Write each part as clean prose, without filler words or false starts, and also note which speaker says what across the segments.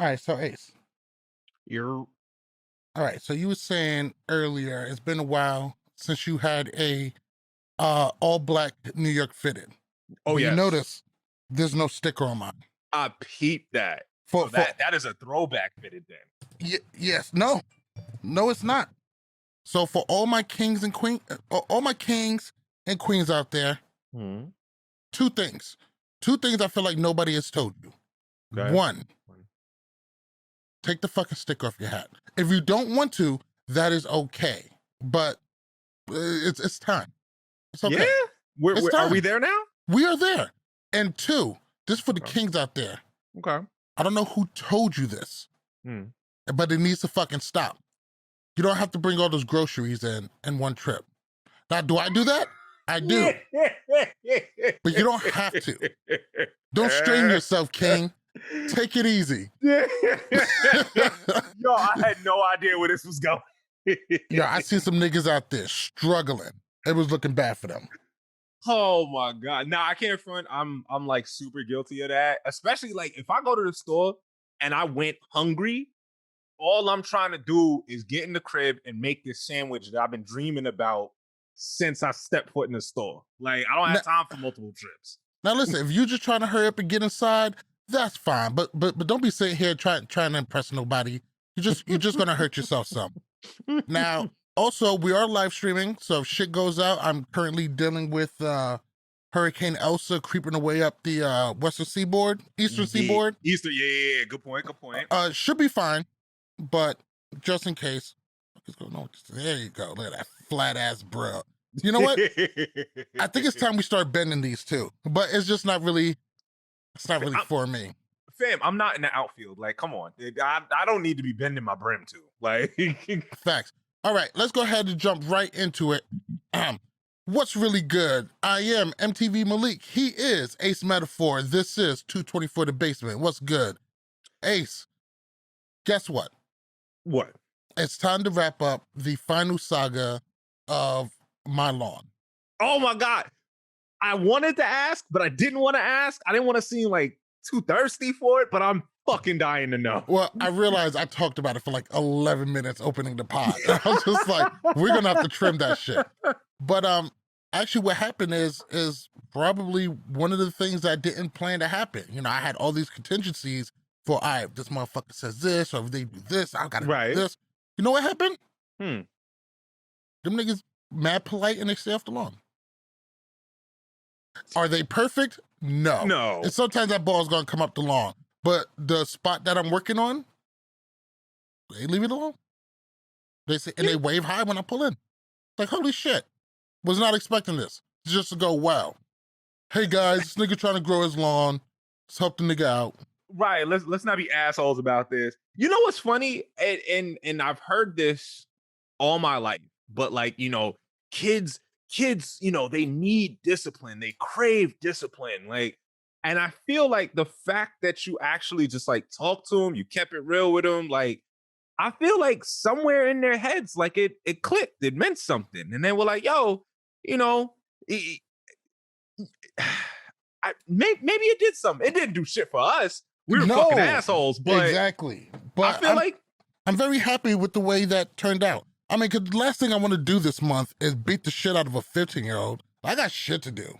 Speaker 1: All right, so Ace.
Speaker 2: You're
Speaker 1: All right, so you were saying earlier it's been a while since you had a all black New York fitted.
Speaker 2: Oh,
Speaker 1: But you
Speaker 2: yes.
Speaker 1: notice there's no sticker on mine.
Speaker 2: I peeped that.
Speaker 1: For
Speaker 2: That is a throwback fitted then.
Speaker 1: yes, no, it's not. So for all my kings and queens out there, two things I feel like nobody has told you.
Speaker 2: Okay.
Speaker 1: One, take the fucking sticker off your hat. If you don't want to, that is okay. But it's time. It's okay.
Speaker 2: Yeah? Are we there now?
Speaker 1: We are there. And two, this for the kings out there.
Speaker 2: Okay.
Speaker 1: I don't know who told you this, but it needs to fucking stop. You don't have to bring all those groceries in one trip. Now, do I do that? I do. But you don't have to. Don't strain yourself, King. Take it easy.
Speaker 2: Yo, I had no idea where this was going.
Speaker 1: Yo, I see some niggas out there struggling. It was looking bad for them.
Speaker 2: Oh my God. Nah, I can't front. I'm like super guilty of that. Especially like if I go to the store and I went hungry, all I'm trying to do is get in the crib and make this sandwich that I've been dreaming about since I stepped foot in the store. Like I don't have time for multiple trips.
Speaker 1: Now listen, if you're just trying to hurry up and get inside, that's fine. But don't be sitting here trying to impress nobody. You're just gonna hurt yourself some. Now, also, we are live streaming, so if shit goes out, I'm currently dealing with Hurricane Elsa creeping away up the Western Seaboard, Eastern Seaboard.
Speaker 2: Yeah. Good point.
Speaker 1: Should be fine, but just in case. What's going on? There you go. Look at that flat ass bro. You know what? I think it's time we start bending these too, but it's just not really. It's not really for me.
Speaker 2: Fam, I'm not in the outfield. Like, come on. I don't need to be bending my brim too. Like,
Speaker 1: facts. All right, let's go ahead and jump right into it. What's really good? I am MTV Malik. He is Ace Metaphor. This is 224 The Basement. What's good? Ace, guess what?
Speaker 2: What?
Speaker 1: It's time to wrap up the final saga of My Lawn.
Speaker 2: Oh my God. I wanted to ask, but I didn't want to ask. I didn't want to seem like too thirsty for it, but I'm fucking dying to know.
Speaker 1: Well, I realized I talked about it for like 11 minutes opening the pod. I was just like, we're gonna have to trim that shit. But actually what happened is probably one of the things I didn't plan to happen. You know, I had all these contingencies for, all right, if this motherfucker says this, or if they do this, I gotta do this. You know what happened? Them niggas mad polite and they stay off the lawn. Are they perfect? No. And sometimes that ball's gonna come up the lawn. But the spot that I'm working on, they leave it alone. They say, and they wave hi when I pull in. Like, holy shit. Was not expecting this. Just to go, wow. Hey guys, this nigga trying to grow his lawn. Let's help the nigga out.
Speaker 2: Right. Let's not be assholes about this. You know what's funny? And I've heard this all my life, but like, you know, kids, you know, they need discipline. They crave discipline. Like, and I feel like the fact that you actually just like talked to them, you kept it real with them, like, I feel like somewhere in their heads, like it clicked, it meant something. And they were like, yo, you know, maybe it did something. It didn't do shit for us. We were fucking assholes, but
Speaker 1: exactly. But
Speaker 2: I feel like
Speaker 1: I'm very happy with the way that turned out. I mean, because the last thing I want to do this month is beat the shit out of a 15-year-old. I got shit to do.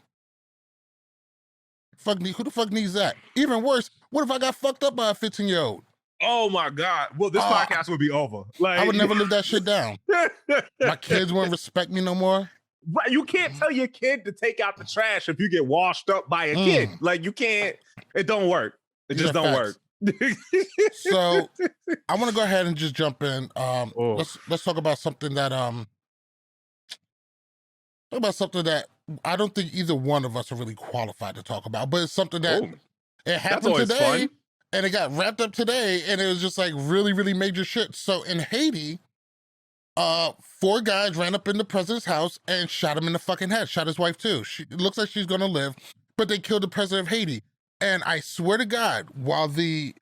Speaker 1: Who the fuck needs that? Even worse, what if I got fucked up by a 15-year-old?
Speaker 2: Oh my God. Well, this podcast would be over. Like,
Speaker 1: I would never live that shit down. My kids won't respect me no more.
Speaker 2: Right. You can't tell your kid to take out the trash if you get washed up by a kid. Like, you can't. It don't work. It just don't work.
Speaker 1: So I want to go ahead and just jump in. Let's talk about something that I don't think either one of us are really qualified to talk about, but it's something that it happened today, and it got wrapped up today, and it was just like really, really major shit. So in Haiti, 4 guys ran up in the president's house and shot him in the fucking head. Shot his wife too. It looks like she's gonna live, but they killed the president of Haiti. And I swear to God, while the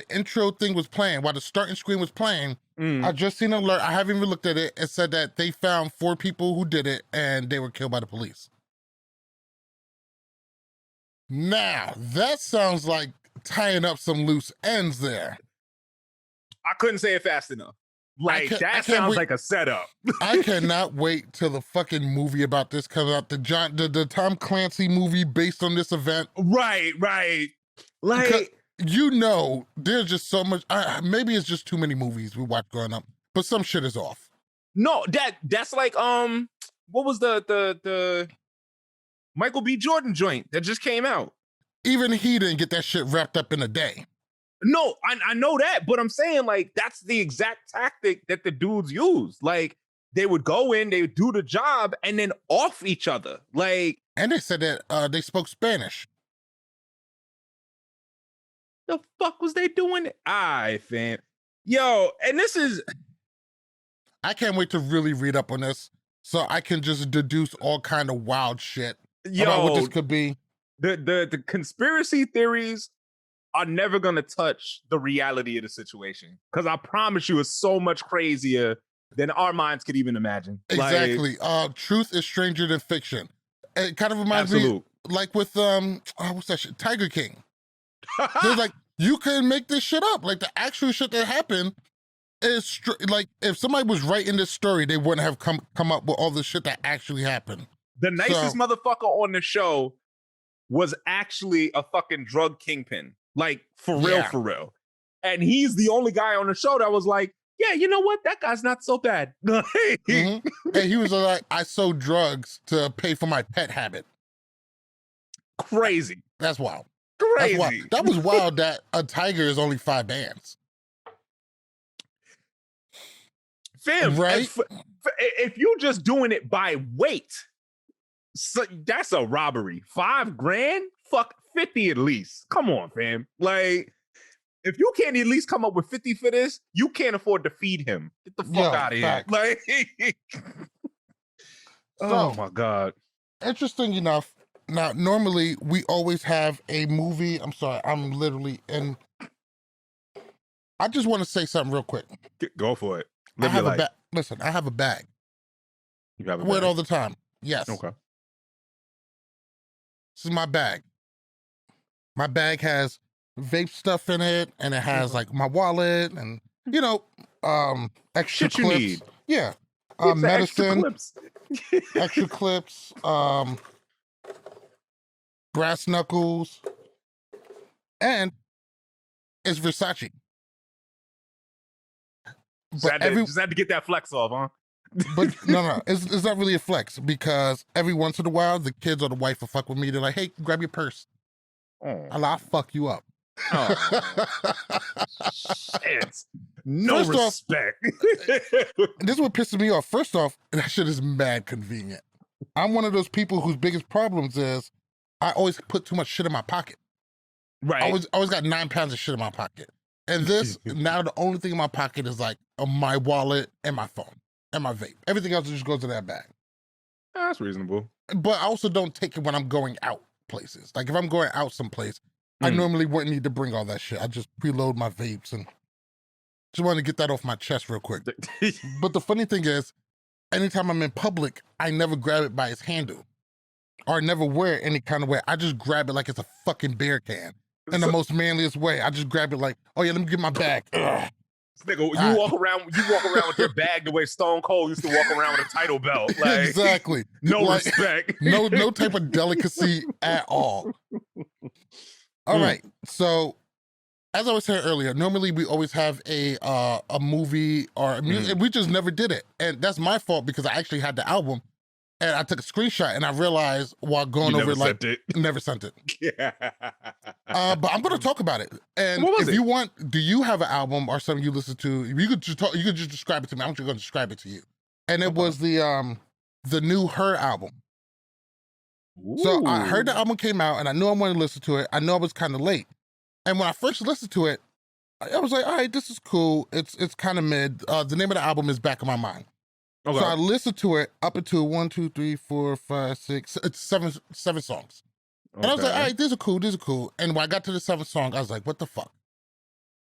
Speaker 1: intro thing was playing, while the starting screen was playing, I just seen an alert. I haven't even looked at it. It said that they found 4 people who did it and they were killed by the police. Now, that sounds like tying up some loose ends there.
Speaker 2: I couldn't say it fast enough. Like, that sounds like a setup.
Speaker 1: I cannot wait till the fucking movie about this comes out. The Tom Clancy movie based on this event.
Speaker 2: Right. Like,
Speaker 1: because, there's just so much. Maybe it's just too many movies we watched growing up, but some shit is off.
Speaker 2: No, that's like what was the Michael B. Jordan joint that just came out?
Speaker 1: Even he didn't get that shit wrapped up in a day.
Speaker 2: No, I know that, but I'm saying, like, that's the exact tactic that the dudes use. Like, they would go in, they would do the job, and then off each other. Like,
Speaker 1: and they said that they spoke Spanish.
Speaker 2: The fuck was they doing? Fam. Yo, and this is...
Speaker 1: I can't wait to really read up on this so I can just deduce all kind of wild shit about what this could be.
Speaker 2: The conspiracy theories are never gonna touch the reality of the situation, because I promise you, it's so much crazier than our minds could even imagine.
Speaker 1: Exactly. Truth is stranger than fiction. It kind of reminds me, like with what's that shit? Tiger King. It's like, you couldn't make this shit up. Like, the actual shit that happened is like, if somebody was writing this story, they wouldn't have come up with all the shit that actually happened.
Speaker 2: The nicest motherfucker on the show was actually a fucking drug kingpin. Like, for real. And he's the only guy on the show that was like, yeah, you know what? That guy's not so bad.
Speaker 1: And he was like, I sold drugs to pay for my pet habit.
Speaker 2: Crazy.
Speaker 1: That's wild.
Speaker 2: Crazy.
Speaker 1: That's wild. That was wild that a tiger is only 5 bands.
Speaker 2: Fam,
Speaker 1: right?
Speaker 2: If you're just doing it by weight, that's a robbery. $5,000? Fuck, 50 at least. Come on, fam. Like, if you can't at least come up with 50 for this, you can't afford to feed him. Get the fuck out of here. Like, oh my God.
Speaker 1: Interesting enough, now normally we always have a movie. I'm sorry, I'm literally in. I just want to say something real quick.
Speaker 2: Go for it.
Speaker 1: I have a bag. Listen, I have a bag.
Speaker 2: You have a bag?
Speaker 1: Wear it all the time. Yes.
Speaker 2: Okay.
Speaker 1: This is my bag. My bag has vape stuff in it, and it has like my wallet and extra
Speaker 2: shit you
Speaker 1: clips.
Speaker 2: need.
Speaker 1: Yeah. Medicine. Extra clips. Brass knuckles. And it's Versace.
Speaker 2: Just had to get that flex off, huh?
Speaker 1: But no, it's not really a flex, because every once in a while the kids or the wife will fuck with me. They're like, hey, grab your purse. I'll fuck you up.
Speaker 2: Shit. No respect.
Speaker 1: This is what pisses me off. First off, that shit is mad convenient. I'm one of those people whose biggest problems is I always put too much shit in my pocket.
Speaker 2: Right.
Speaker 1: I always got 9 pounds of shit in my pocket. And this, now the only thing in my pocket is like my wallet and my phone and my vape. Everything else just goes in that bag.
Speaker 2: That's reasonable.
Speaker 1: But I also don't take it when I'm going out places. Like if I'm going out someplace, I normally wouldn't need to bring all that shit. I just preload my vapes and just want to get that off my chest real quick. But the funny thing is, anytime I'm in public, I never grab it by its handle or never wear it any kind of way. I just grab it like it's a fucking beer can in the most manliest way. I just grab it like, oh yeah, let me get my bag.
Speaker 2: Nigga, you walk around with your bag the way Stone Cold used to walk around with a title belt. Like,
Speaker 1: exactly.
Speaker 2: No respect.
Speaker 1: No type of delicacy at all. All right. So, as I was saying earlier, normally we always have a movie or a music, and we just never did it. And that's my fault because I actually had the album and I took a screenshot and I realized while going over never sent it.
Speaker 2: Yeah.
Speaker 1: But I'm going to talk about it. And you want, do you have an album or something you listen to? You could just describe it to me. I'm just going to describe it to you. And it was the new H.E.R. album. Ooh. So I heard the album came out and I knew I wanted to listen to it. I know I was kind of late. And when I first listened to it, I was like, all right, this is cool. It's kind of mid. The name of the album is Back in My Mind. Okay. So I listened to it up until 1, 2, 3, 4, 5, 6, it's seven songs. And I was like, all right, these are cool. And when I got to the 7th song, I was like, what the fuck?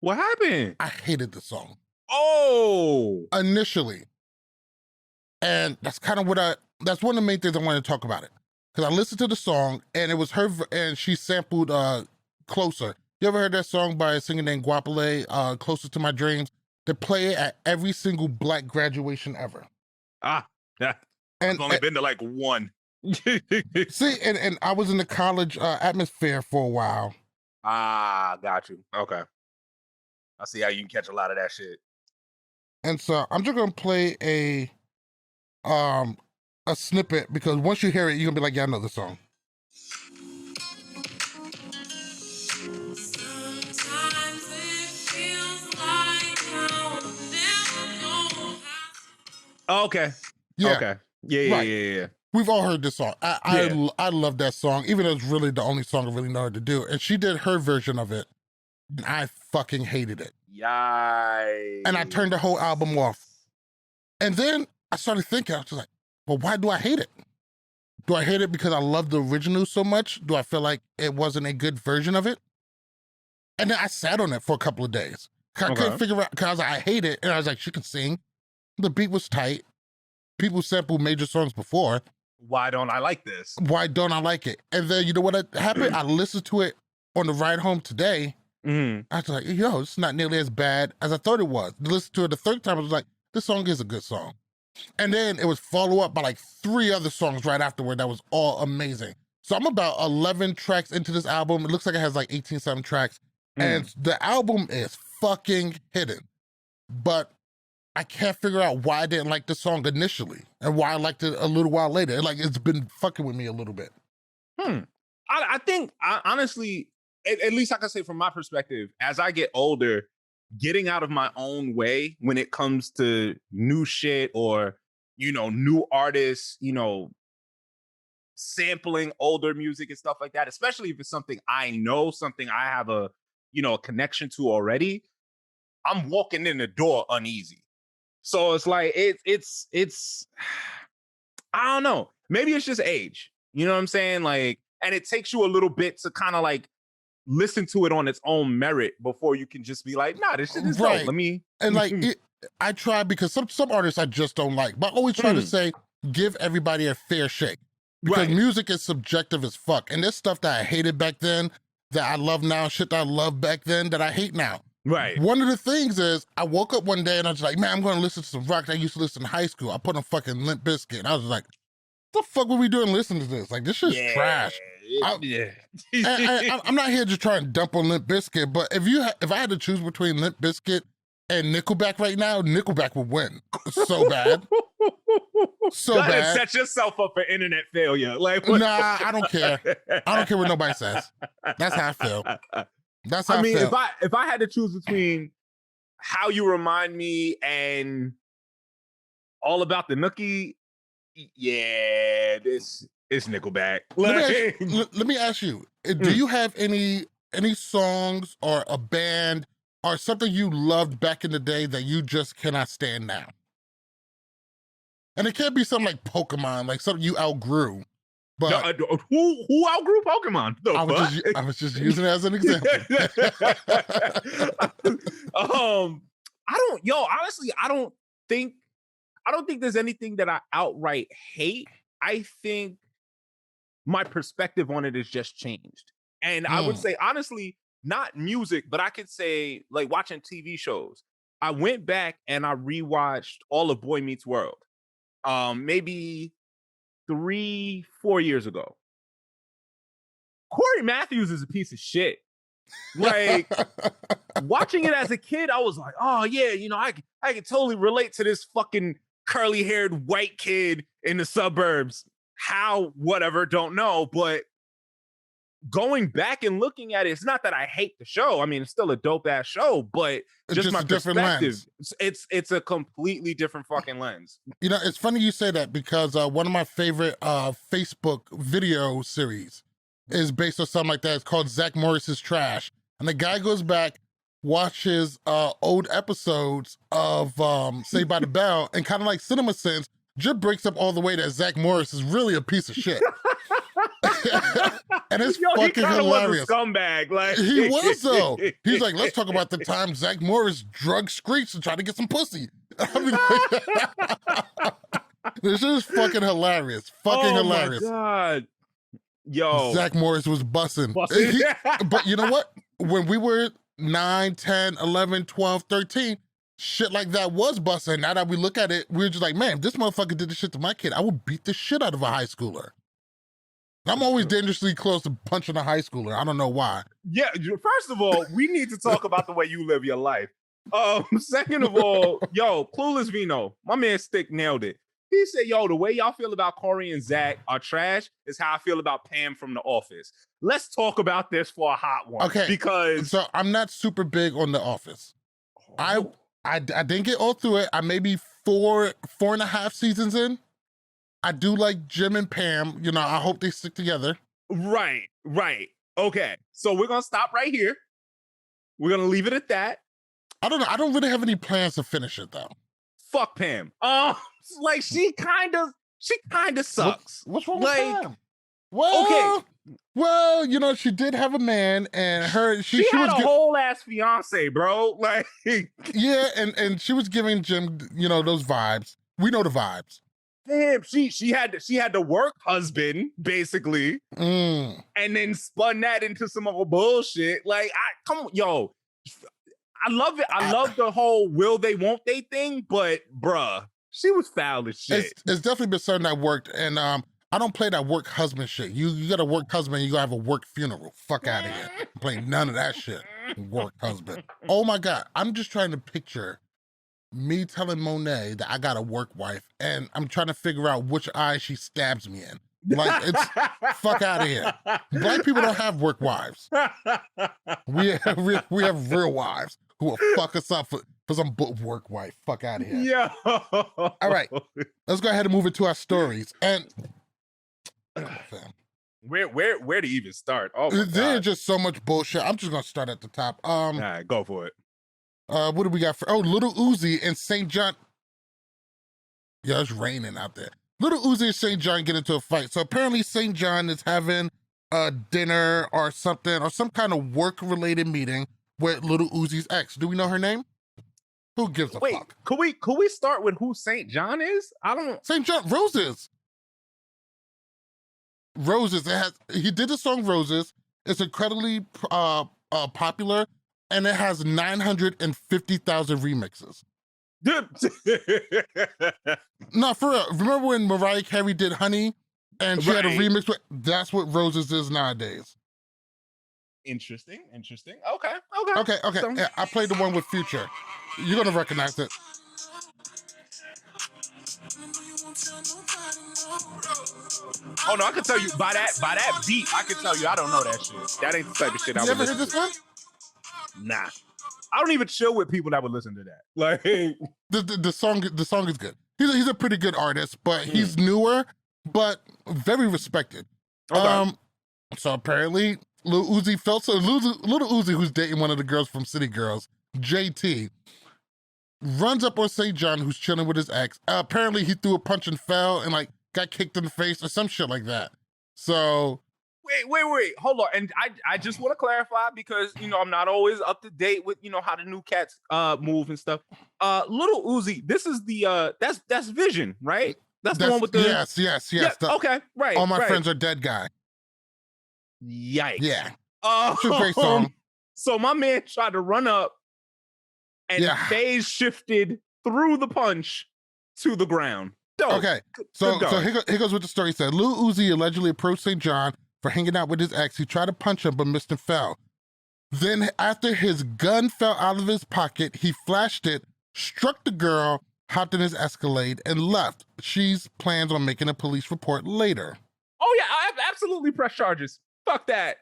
Speaker 2: What happened?
Speaker 1: I hated the song.
Speaker 2: Oh!
Speaker 1: Initially. And that's kind of that's one of the main things I wanted to talk about it. Because I listened to the song and it was her, and she sampled Closer. You ever heard that song by a singer named Guapale, Closer to My Dreams? They play it at every single Black graduation ever.
Speaker 2: Yeah. I've only been to like one.
Speaker 1: See, and I was in the college atmosphere for a while.
Speaker 2: Got you. Okay. I see how you can catch a lot of that shit.
Speaker 1: And so I'm just gonna play a snippet, because once you hear it, you're gonna be like, yeah, I know the song.
Speaker 2: Okay.
Speaker 1: Yeah.
Speaker 2: Okay. Yeah.
Speaker 1: We've all heard this song. I love that song, even though it's really the only song I really know how to do. And she did her version of it, and I fucking hated it.
Speaker 2: Yikes.
Speaker 1: And I turned the whole album off. And then I started thinking, I was like, well, why do I hate it? Do I hate it because I love the original so much? Do I feel like it wasn't a good version of it? And then I sat on it for a couple of days. I couldn't figure out, because I was like, I hate it. And I was like, she can sing. The beat was tight. People sampled major songs before.
Speaker 2: Why don't I like this?
Speaker 1: Why don't I like it? And then, you know what happened? I listened to it on the ride home today. I was like, yo, it's not nearly as bad as I thought it was. To listen to it the third time, I was like, this song is a good song. And then it was followed up by like 3 other songs right afterward that was all amazing. So I'm about 11 tracks into this album. It looks like it has like 18 something tracks. And the album is fucking hidden. But I can't figure out why I didn't like the song initially and why I liked it a little while later. Like, it's been fucking with me a little bit.
Speaker 2: I think, honestly, at least I can say from my perspective, as I get older, getting out of my own way when it comes to new shit or, you know, new artists, you know, sampling older music and stuff like that, especially if it's something I know, something I have a, you know, a connection to already, I'm walking in the door uneasy. So it's like, it's I don't know. Maybe it's just age. You know what I'm saying? Like, and it takes you a little bit to kind of like listen to it on its own merit before you can just be like, nah, this shit is dope. Let me.
Speaker 1: And like, I try, because some artists I just don't like, but I always try to say, give everybody a fair shake. Because music is subjective as fuck. And there's stuff that I hated back then that I love now, shit that I loved back then that I hate now.
Speaker 2: Right.
Speaker 1: One of the things is, I woke up one day and I was like, man, I'm going to listen to some rock that I used to listen in high school. I put on fucking Limp Bizkit. And I was like, what the fuck were we doing listening to this? Like, this shit's trash. I'm not here just trying to dump on Limp Bizkit, but if I had to choose between Limp Bizkit and Nickelback right now, Nickelback would win. So bad. So bad.
Speaker 2: Set yourself up for internet failure. Like,
Speaker 1: nah, I don't care. I don't care what nobody says. That's how I feel. That's how I mean, feel.
Speaker 2: If I had to choose between How You Remind Me and All About the Nookie, yeah, it's Nickelback.
Speaker 1: Let me ask you, do you have any songs or a band or something you loved back in the day that you just cannot stand now? And it can't be something like Pokemon, like something you outgrew. But
Speaker 2: who outgrew Pokemon?
Speaker 1: I was just using it as an example.
Speaker 2: Honestly, I don't think there's anything that I outright hate. I think my perspective on it has just changed. And I would say, honestly, not music, but I could say like watching TV shows. I went back and I rewatched all of Boy Meets World. Maybe 3-4 years ago. Cory Matthews is a piece of shit. Like, watching it as a kid, I was like, oh yeah, you know, I can totally relate to this fucking curly-haired white kid in the suburbs. How, whatever, don't know. But going back and looking at it, it's not that I hate the show. I mean, it's still a dope-ass show, but just my perspective, it's a completely different fucking lens.
Speaker 1: You know, it's funny you say that, because one of my favorite Facebook video series is based on something like that. It's called Zach Morris's Trash. And the guy goes back, watches old episodes of Saved by the Bell, and kind of like Cinema Sins, just breaks up all the way that Zach Morris is really a piece of shit. And it's fucking hilarious.
Speaker 2: Was a scumbag. Like,
Speaker 1: he was, though. He's like, let's talk about the time Zach Morris drugged streets and tried to get some pussy. I mean, this is fucking hilarious. Fucking hilarious.
Speaker 2: Oh my God. Yo.
Speaker 1: Zach Morris was bussing. But you know what? When we were 9, 10, 11, 12, 13, shit like that was busting. Now that we look at it, we're just like, man, if this motherfucker did this shit to my kid, I would beat the shit out of a high schooler. I'm always dangerously close to punching a high schooler. I don't know why.
Speaker 2: Yeah, first of all, we need to talk about the way you live your life. Second of all, yo, Clueless Vino, my man Stick nailed it. He said, yo, the way y'all feel about Cory and Zach are trash is how I feel about Pam from The Office. Let's talk about this for a hot one.
Speaker 1: Okay,
Speaker 2: because
Speaker 1: so I'm not super big on The Office. I didn't get all through it. I maybe four and a half seasons in. I do like Jim and Pam. You know, I hope they stick together.
Speaker 2: Right. Okay, so we're gonna stop right here. We're gonna leave it at that.
Speaker 1: I don't know. I don't really have any plans to finish it though.
Speaker 2: Fuck Pam. Like she kind of sucks.
Speaker 1: What's wrong with Pam? Well,
Speaker 2: okay.
Speaker 1: Well, you know, she did have a man, and she
Speaker 2: had
Speaker 1: was
Speaker 2: a whole ass fiance, bro. Like,
Speaker 1: yeah, and she was giving Jim, you know, those vibes. We know the vibes.
Speaker 2: Damn, she had the work husband basically, and then spun that into some other bullshit. Like, come on, yo, I love it. I love the whole will they, won't they thing, but bruh, she was foul as shit.
Speaker 1: It's definitely been something that worked, and I don't play that work husband shit. You got a work husband, you gotta have a work funeral. Fuck out of here. I'm playing none of that shit. Work husband. Oh my God, I'm just trying to picture me telling Monet that I got a work wife, and I'm trying to figure out which eye she stabs me in. Like, it's fuck out of here. Black people don't have work wives. We have real wives who will fuck us up for some work wife. Fuck out of here.
Speaker 2: Yeah.
Speaker 1: All right, let's go ahead and move into our stories. And
Speaker 2: where to even start? Oh,
Speaker 1: there's just so much bullshit. I'm just gonna start at the top.
Speaker 2: All right, go for it.
Speaker 1: What do we got for? Oh, Lil Uzi and St. John. Yeah, it's raining out there. Lil Uzi and St. John get into a fight. So apparently St. John is having a dinner or something, or some kind of work-related meeting with Lil Uzi's ex. Do we know her name? Who gives a fuck?
Speaker 2: Could we start with who St. John is? I don't.
Speaker 1: St. John, Roses. Roses. He did the song Roses. It's incredibly popular, and it has 950,000 remixes. No, for real. Remember when Mariah Carey did Honey and she had a remix with? That's what Roses is nowadays.
Speaker 2: Interesting. Okay.
Speaker 1: So, yeah, I played the one with Future. You're gonna recognize it.
Speaker 2: Oh no, I can tell you by that beat, I can tell you I don't know that shit. That ain't the type of shit I would listen to. You ever heard this one? Nah. I don't even chill with people that would listen to that. Like
Speaker 1: the song is good. He's a pretty good artist, but he's newer, but very respected. Okay. So apparently Lil Uzi felt so. Lil Uzi, who's dating one of the girls from City Girls, JT, runs up on St. John, who's chilling with his ex. Apparently he threw a punch and fell and like got kicked in the face or some shit like that. So
Speaker 2: wait, hold on. And I just want to clarify because you know I'm not always up to date with how the new cats move and stuff. Lil Uzi, this is the that's Vision, right? That's the one with the
Speaker 1: yes.
Speaker 2: Yeah, okay, right.
Speaker 1: All my friends are dead guy.
Speaker 2: Yikes.
Speaker 1: Yeah. It's a great song.
Speaker 2: So my man tried to run up and phase shifted through the punch to the ground. Dope.
Speaker 1: Okay. So here goes with the story. He said, Lil Uzi allegedly approached St. John for hanging out with his ex. He tried to punch him, but missed and fell. Then after his gun fell out of his pocket, he flashed it, struck the girl, hopped in his Escalade, and left. She's plans on making a police report later.
Speaker 2: Oh yeah, I absolutely press charges. Fuck that.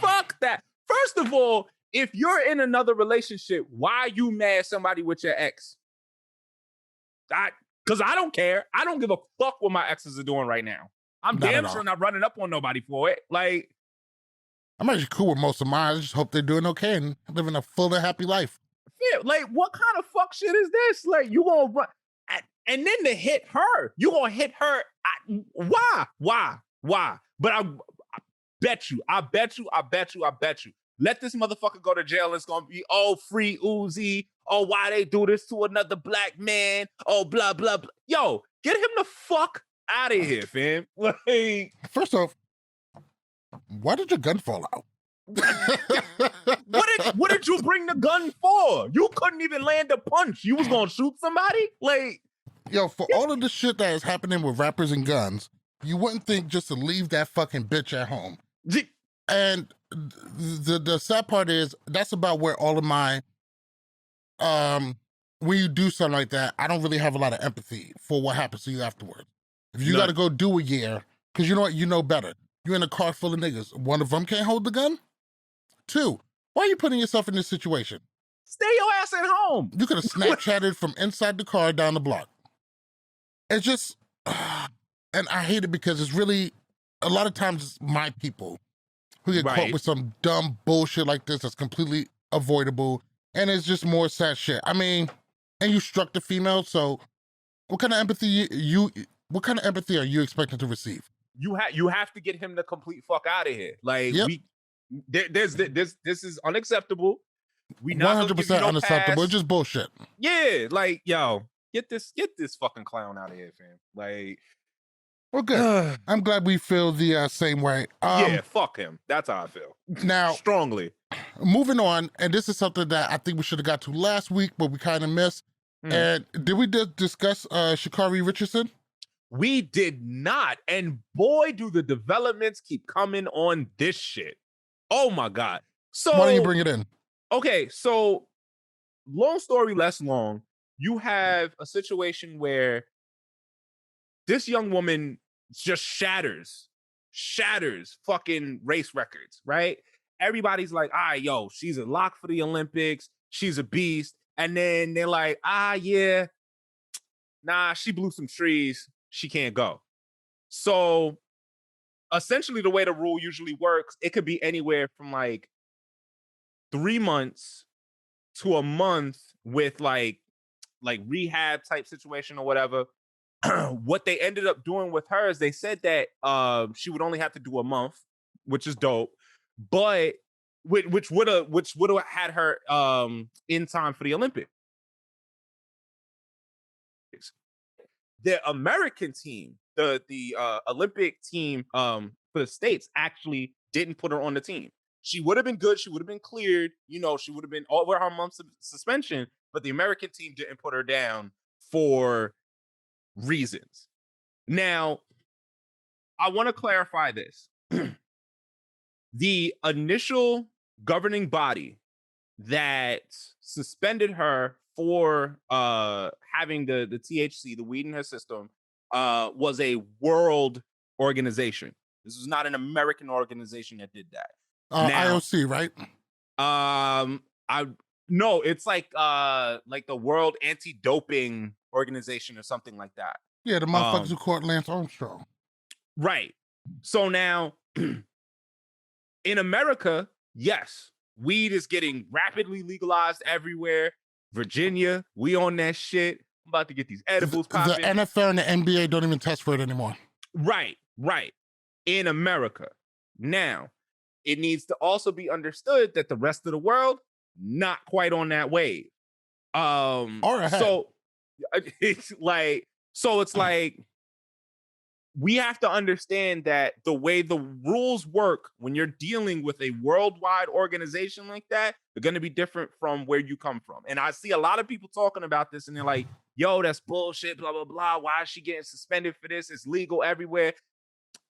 Speaker 2: Fuck that. First of all, if you're in another relationship, why are you mad somebody with your ex? Because I don't care. I don't give a fuck what my exes are doing right now. I'm damn sure not running up on nobody for it. Like,
Speaker 1: I'm actually cool with most of mine. I just hope they're doing okay and living a full and happy life.
Speaker 2: Yeah, like, what kind of fuck shit is this? Like, you gonna run, and then to hit her, you gonna hit her. Why? But I bet you. Let this motherfucker go to jail. It's gonna be, oh, free Uzi. Oh, why they do this to another black man? Oh, blah, blah, blah. Yo, get him the fuck out of here, fam. Like,
Speaker 1: first off, why did your gun fall out?
Speaker 2: What did you bring the gun for? You couldn't even land a punch. You was gonna shoot somebody? Like,
Speaker 1: yo, for all of the shit that is happening with rappers and guns, you wouldn't think just to leave that fucking bitch at home. And the sad part is that's about where all of my when you do something like that, I don't really have a lot of empathy for what happens to you afterwards. If you got to go do a year, because you know what, you know better. You're in a car full of niggas. One of them can't hold the gun. 2, why are you putting yourself in this situation?
Speaker 2: Stay your ass at home.
Speaker 1: You could have Snapchatted from inside the car down the block. It's just, and I hate it because it's really, a lot of times it's my people who get caught with some dumb bullshit like this that's completely avoidable. And it's just more sad shit. I mean, and you struck the female, so what kind of empathy what kind of empathy are you expecting to receive?
Speaker 2: You have to get him the complete fuck out of here. Like, this is unacceptable. We not
Speaker 1: 100% unacceptable. It's just bullshit.
Speaker 2: Yeah, like, yo, get this fucking clown out of here, fam. Like,
Speaker 1: well, good. I'm glad we feel the same way.
Speaker 2: Yeah, fuck him. That's how I feel.
Speaker 1: Now,
Speaker 2: strongly.
Speaker 1: Moving on, and this is something that I think we should have got to last week, but we kind of missed. And did we discuss Sha'Carri Richardson?
Speaker 2: We did not. And boy, do the developments keep coming on this shit. Oh my God. So
Speaker 1: why don't you bring it in?
Speaker 2: Okay, so long story less long, you have a situation where this young woman just shatters fucking race records, right? Everybody's like, yo, she's a lock for the Olympics. She's a beast. And then they're like, yeah, nah, she blew some trees. She can't go. So essentially the way the rule usually works, it could be anywhere from like 3 months to a month with like rehab type situation or whatever. What they ended up doing with her is they said that she would only have to do a month, which is dope, but which would have had her in time for the Olympics. The American team, the Olympic team for the States actually didn't put her on the team. She would have been good. She would have been cleared. You know, she would have been over her months of suspension, but the American team didn't put her down for reasons. Now, I want to clarify this. The initial governing body that suspended her for having the THC, the weed in her system, was a world organization. This was not an American organization that did that.
Speaker 1: Now, IOC, right?
Speaker 2: No, it's like the World Anti-Doping Organization or something like that.
Speaker 1: Yeah, the motherfuckers who caught Lance Armstrong.
Speaker 2: Right. So now, in America, yes, weed is getting rapidly legalized everywhere. Virginia, we on that shit. I'm about to get these edibles popping.
Speaker 1: The NFL and the NBA don't even test for it anymore.
Speaker 2: Right. In America. Now, it needs to also be understood that the rest of the world, not quite on that wave. So it's like we have to understand that the way the rules work when you're dealing with a worldwide organization like that, they're going to be different from where you come from. And I see a lot of people talking about this and they're like, yo, that's bullshit, blah, blah, blah. Why is she getting suspended for this? It's legal everywhere.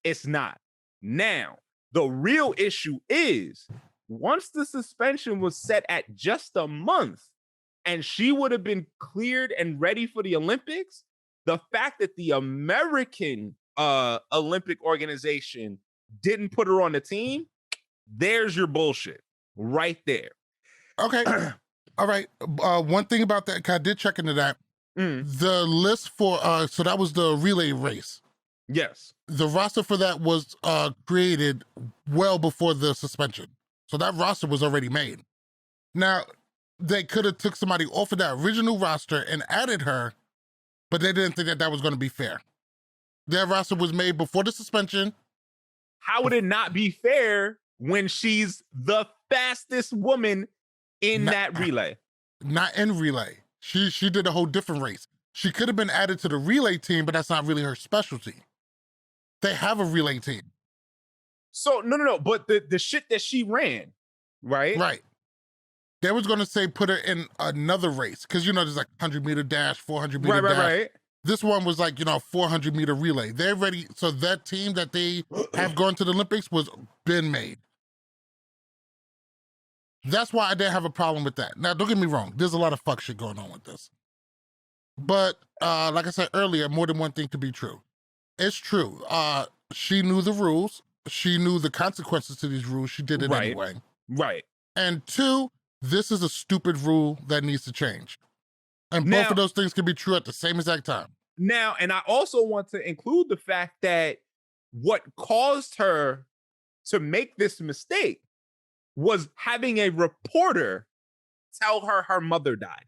Speaker 2: It's not. Now, the real issue is once the suspension was set at just a month and she would have been cleared and ready for the Olympics, the fact that the American Olympic organization didn't put her on the team, there's your bullshit right there.
Speaker 1: Okay. All right. One thing about that, 'cause I did check into that. The list for, so that was the relay race.
Speaker 2: Yes.
Speaker 1: The roster for that was created well before the suspension. So that roster was already made. Now, they could have took somebody off of that original roster and added her, but they didn't think that that was going to be fair. Their roster was made before the suspension.
Speaker 2: How would it not be fair when she's the fastest woman in that relay?
Speaker 1: Not in relay. She did a whole different race. She could have been added to the relay team, but that's not really her specialty. They have a relay team.
Speaker 2: So no. But the shit that she ran, right?
Speaker 1: Right. They was going to say put her in another race because, you know, there's like 100-meter dash, 400-meter dash.
Speaker 2: Right.
Speaker 1: This one was like, you know, 400-meter relay. They're ready. So that team that they have gone to the Olympics was been made. That's why I didn't have a problem with that. Now, don't get me wrong. There's a lot of fuck shit going on with this. But like I said earlier, more than one thing to be true. It's true. She knew the rules. She knew the consequences to these rules. She did it anyway.
Speaker 2: Right.
Speaker 1: And two, this is a stupid rule that needs to change. And both of those things can be true at the same exact time.
Speaker 2: Now, and I also want to include the fact that what caused her to make this mistake was having a reporter tell her her mother died.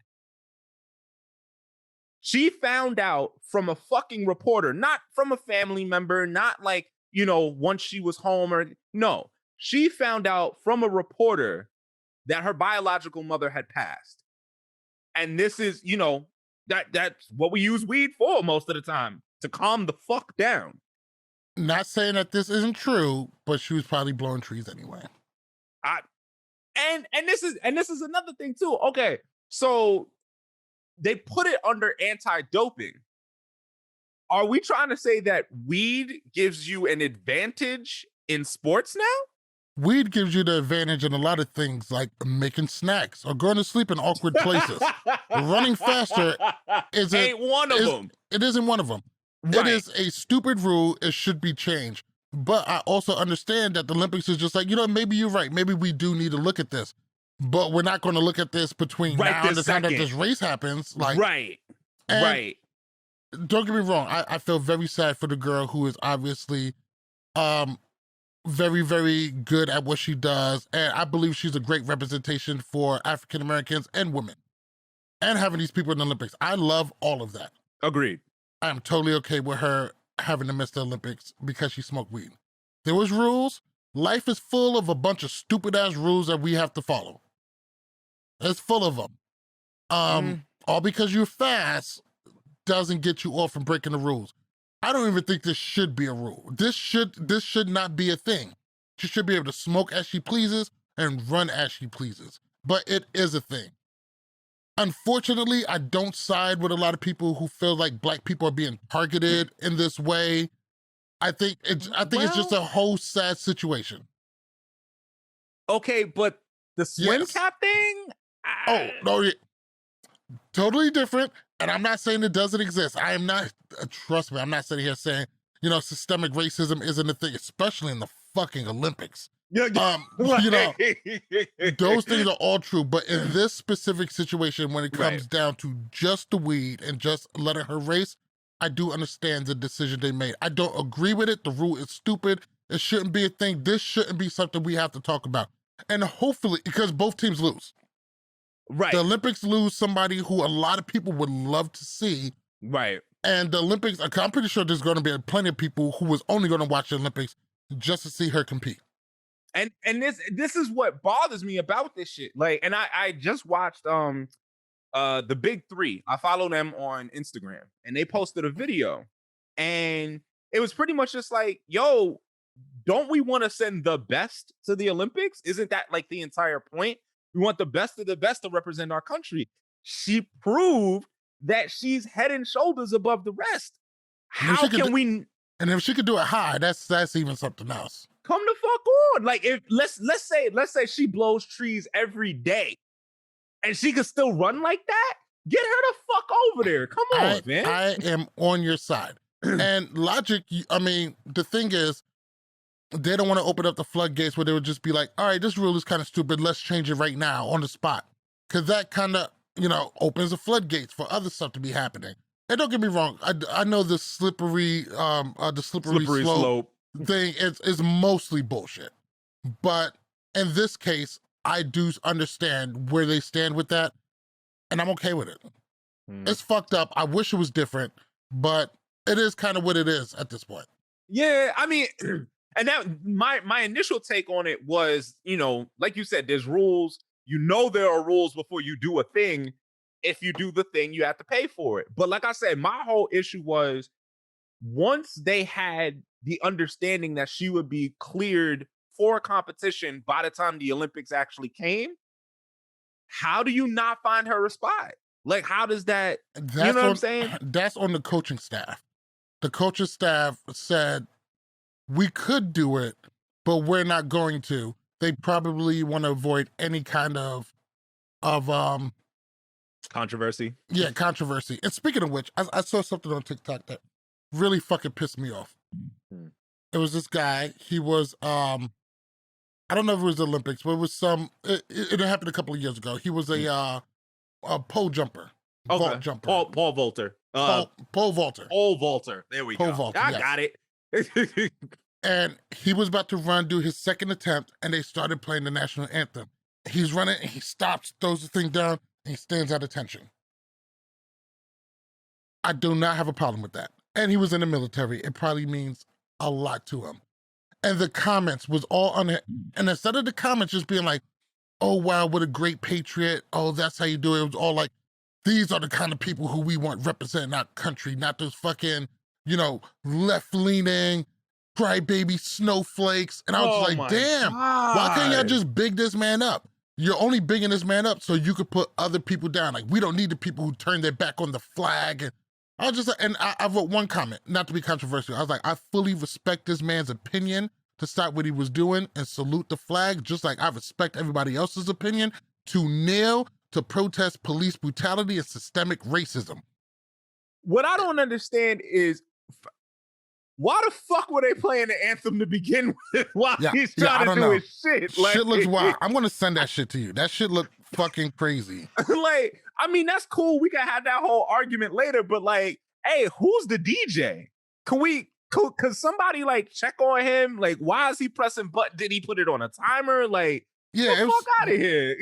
Speaker 2: She found out from a fucking reporter, not from a family member, not like, you know, once she was home or no. She found out from a reporter that her biological mother had passed. And this is, you know, that's what we use weed for most of the time, to calm the fuck down.
Speaker 1: Not saying that this isn't true, but she was probably blowing trees anyway.
Speaker 2: And this is another thing too. Okay, so they put it under anti-doping. Are we trying to say that weed gives you an advantage in sports now?
Speaker 1: Weed gives you the advantage in a lot of things, like making snacks or going to sleep in awkward places. Running faster
Speaker 2: ain't one of them.
Speaker 1: It isn't one of them. Right. It is a stupid rule. It should be changed. But I also understand that the Olympics is just like, you know, maybe you're right. Maybe we do need to look at this. But we're not going to look at this between now and the time that this race happens. Like,
Speaker 2: right.
Speaker 1: Don't get me wrong. I feel very sad for the girl who is obviously very, very good at what she does. And I believe she's a great representation for African-Americans and women. And having these people in the Olympics. I love all of that.
Speaker 2: Agreed.
Speaker 1: I am totally okay with her having to miss the Olympics because she smoked weed. There was rules. Life is full of a bunch of stupid-ass rules that we have to follow. It's full of them. All because you're fast doesn't get you off from breaking the rules. I don't even think this should be a rule. This should not be a thing. She should be able to smoke as she pleases and run as she pleases. But it is a thing. Unfortunately, I don't side with a lot of people who feel like Black people are being targeted in this way. I think it's just a whole sad situation.
Speaker 2: Okay, but the swim cap thing?
Speaker 1: Oh, no, totally different. And I'm not saying it doesn't exist. I am not, trust me, I'm not sitting here saying, you know, systemic racism isn't a thing, especially in the fucking Olympics. You know, those things are all true. But in this specific situation, when it comes down to just the weed and just letting her race, I do understand the decision they made. I don't agree with it. The rule is stupid. It shouldn't be a thing. This shouldn't be something we have to talk about. And hopefully, because both teams lose.
Speaker 2: Right.
Speaker 1: The Olympics lose somebody who a lot of people would love to see.
Speaker 2: Right.
Speaker 1: And the Olympics, I'm pretty sure there's going to be plenty of people who was only going to watch the Olympics just to see her compete.
Speaker 2: And this is what bothers me about this shit. Like, and I just watched the Big Three. I follow them on Instagram, and they posted a video, and it was pretty much just like, yo, don't we want to send the best to the Olympics? Isn't that like the entire point? We want the best of the best to represent our country. She proved that she's head and shoulders above the rest. How can we?
Speaker 1: And if she could do it high, that's even something else.
Speaker 2: Come the fuck on. Like, if let's say she blows trees every day and she could still run like that, get her the fuck over there. Come on, man.
Speaker 1: I am on your side. And logic, I mean, the thing is, they don't want to open up the floodgates where they would just be like, all right, this rule is kind of stupid. Let's change it right now on the spot. Because that kind of, you know, opens the floodgates for other stuff to be happening. And don't get me wrong, I know the slippery slope thing is mostly bullshit. But in this case, I do understand where they stand with that, and I'm okay with it. It's fucked up. I wish it was different, but it is kind of what it is at this point.
Speaker 2: Yeah, I mean, and that my initial take on it was, you know, like you said, there's rules. You know there are rules before you do a thing. If you do the thing, you have to pay for it. But like I said, my whole issue was once they had the understanding that she would be cleared for a competition by the time the Olympics actually came, how do you not find her a spot? Like, how does that, you know what I'm saying?
Speaker 1: That's on the coaching staff. The coaching staff said, we could do it, but we're not going to. They probably want to avoid any kind of
Speaker 2: controversy.
Speaker 1: Yeah, controversy. And speaking of which, I saw something on TikTok that really fucking pissed me off. It was this guy. He was, I don't know if it was the Olympics, but it was it happened a couple of years ago. He was a pole jumper.
Speaker 2: Okay.
Speaker 1: Vault jumper.
Speaker 2: Paul Vaulter.
Speaker 1: Pole vaulter.
Speaker 2: Pole vaulter. There we go.
Speaker 1: Vaulter,
Speaker 2: I got it.
Speaker 1: And he was about to do his second attempt, and they started playing the national anthem. He's running, and he stops, throws the thing down, and he stands at attention. I do not have a problem with that. And he was in the military. It probably means a lot to him. And the comments was all on it. And instead of the comments just being like, oh, wow, what a great patriot. Oh, that's how you do it. It was all like, these are the kind of people who we want representing our country, not those fucking, left-leaning, crybaby snowflakes. And I was like, damn, why can't y'all just big this man up? You're only bigging this man up so you could put other people down. Like, we don't need the people who turn their back on the flag. And I was just like, and I wrote one comment, not to be controversial. I was like, I fully respect this man's opinion to stop what he was doing and salute the flag, just like I respect everybody else's opinion to kneel to protest police brutality and systemic racism.
Speaker 2: What I don't understand is, why the fuck were they playing the anthem to begin with while he's trying to do his shit? Like,
Speaker 1: shit looks wild. I'm going to send that shit to you. That shit looked fucking crazy.
Speaker 2: Like, I mean, that's cool. We can have that whole argument later, but like, hey, who's the DJ? Could somebody like check on him? Like, why is he pressing button? Did he put it on a timer? Like,
Speaker 1: yeah,
Speaker 2: get the fuck out of here.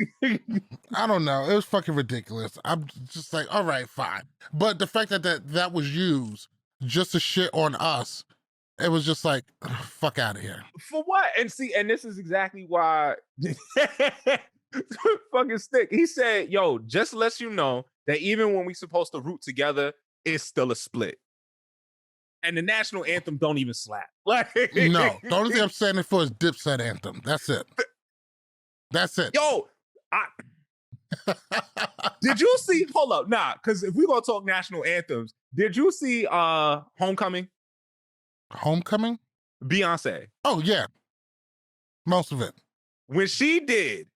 Speaker 1: I don't know. It was fucking ridiculous. I'm just like, all right, fine. But the fact that was used just to shit on us, it was just like, fuck out of here.
Speaker 2: For what? And see, and this is exactly why fucking Stick. He said, yo, just lets you know that even when we supposed to root together, it's still a split. And the national anthem don't even slap. Like,
Speaker 1: no, the only thing I'm saying it for is Dipset anthem. That's it. That's it.
Speaker 2: Yo, did you see, hold up, nah, because if we're gonna talk national anthems, did you see Homecoming?
Speaker 1: Homecoming?
Speaker 2: Beyonce.
Speaker 1: Oh, yeah. Most of it.
Speaker 2: When she did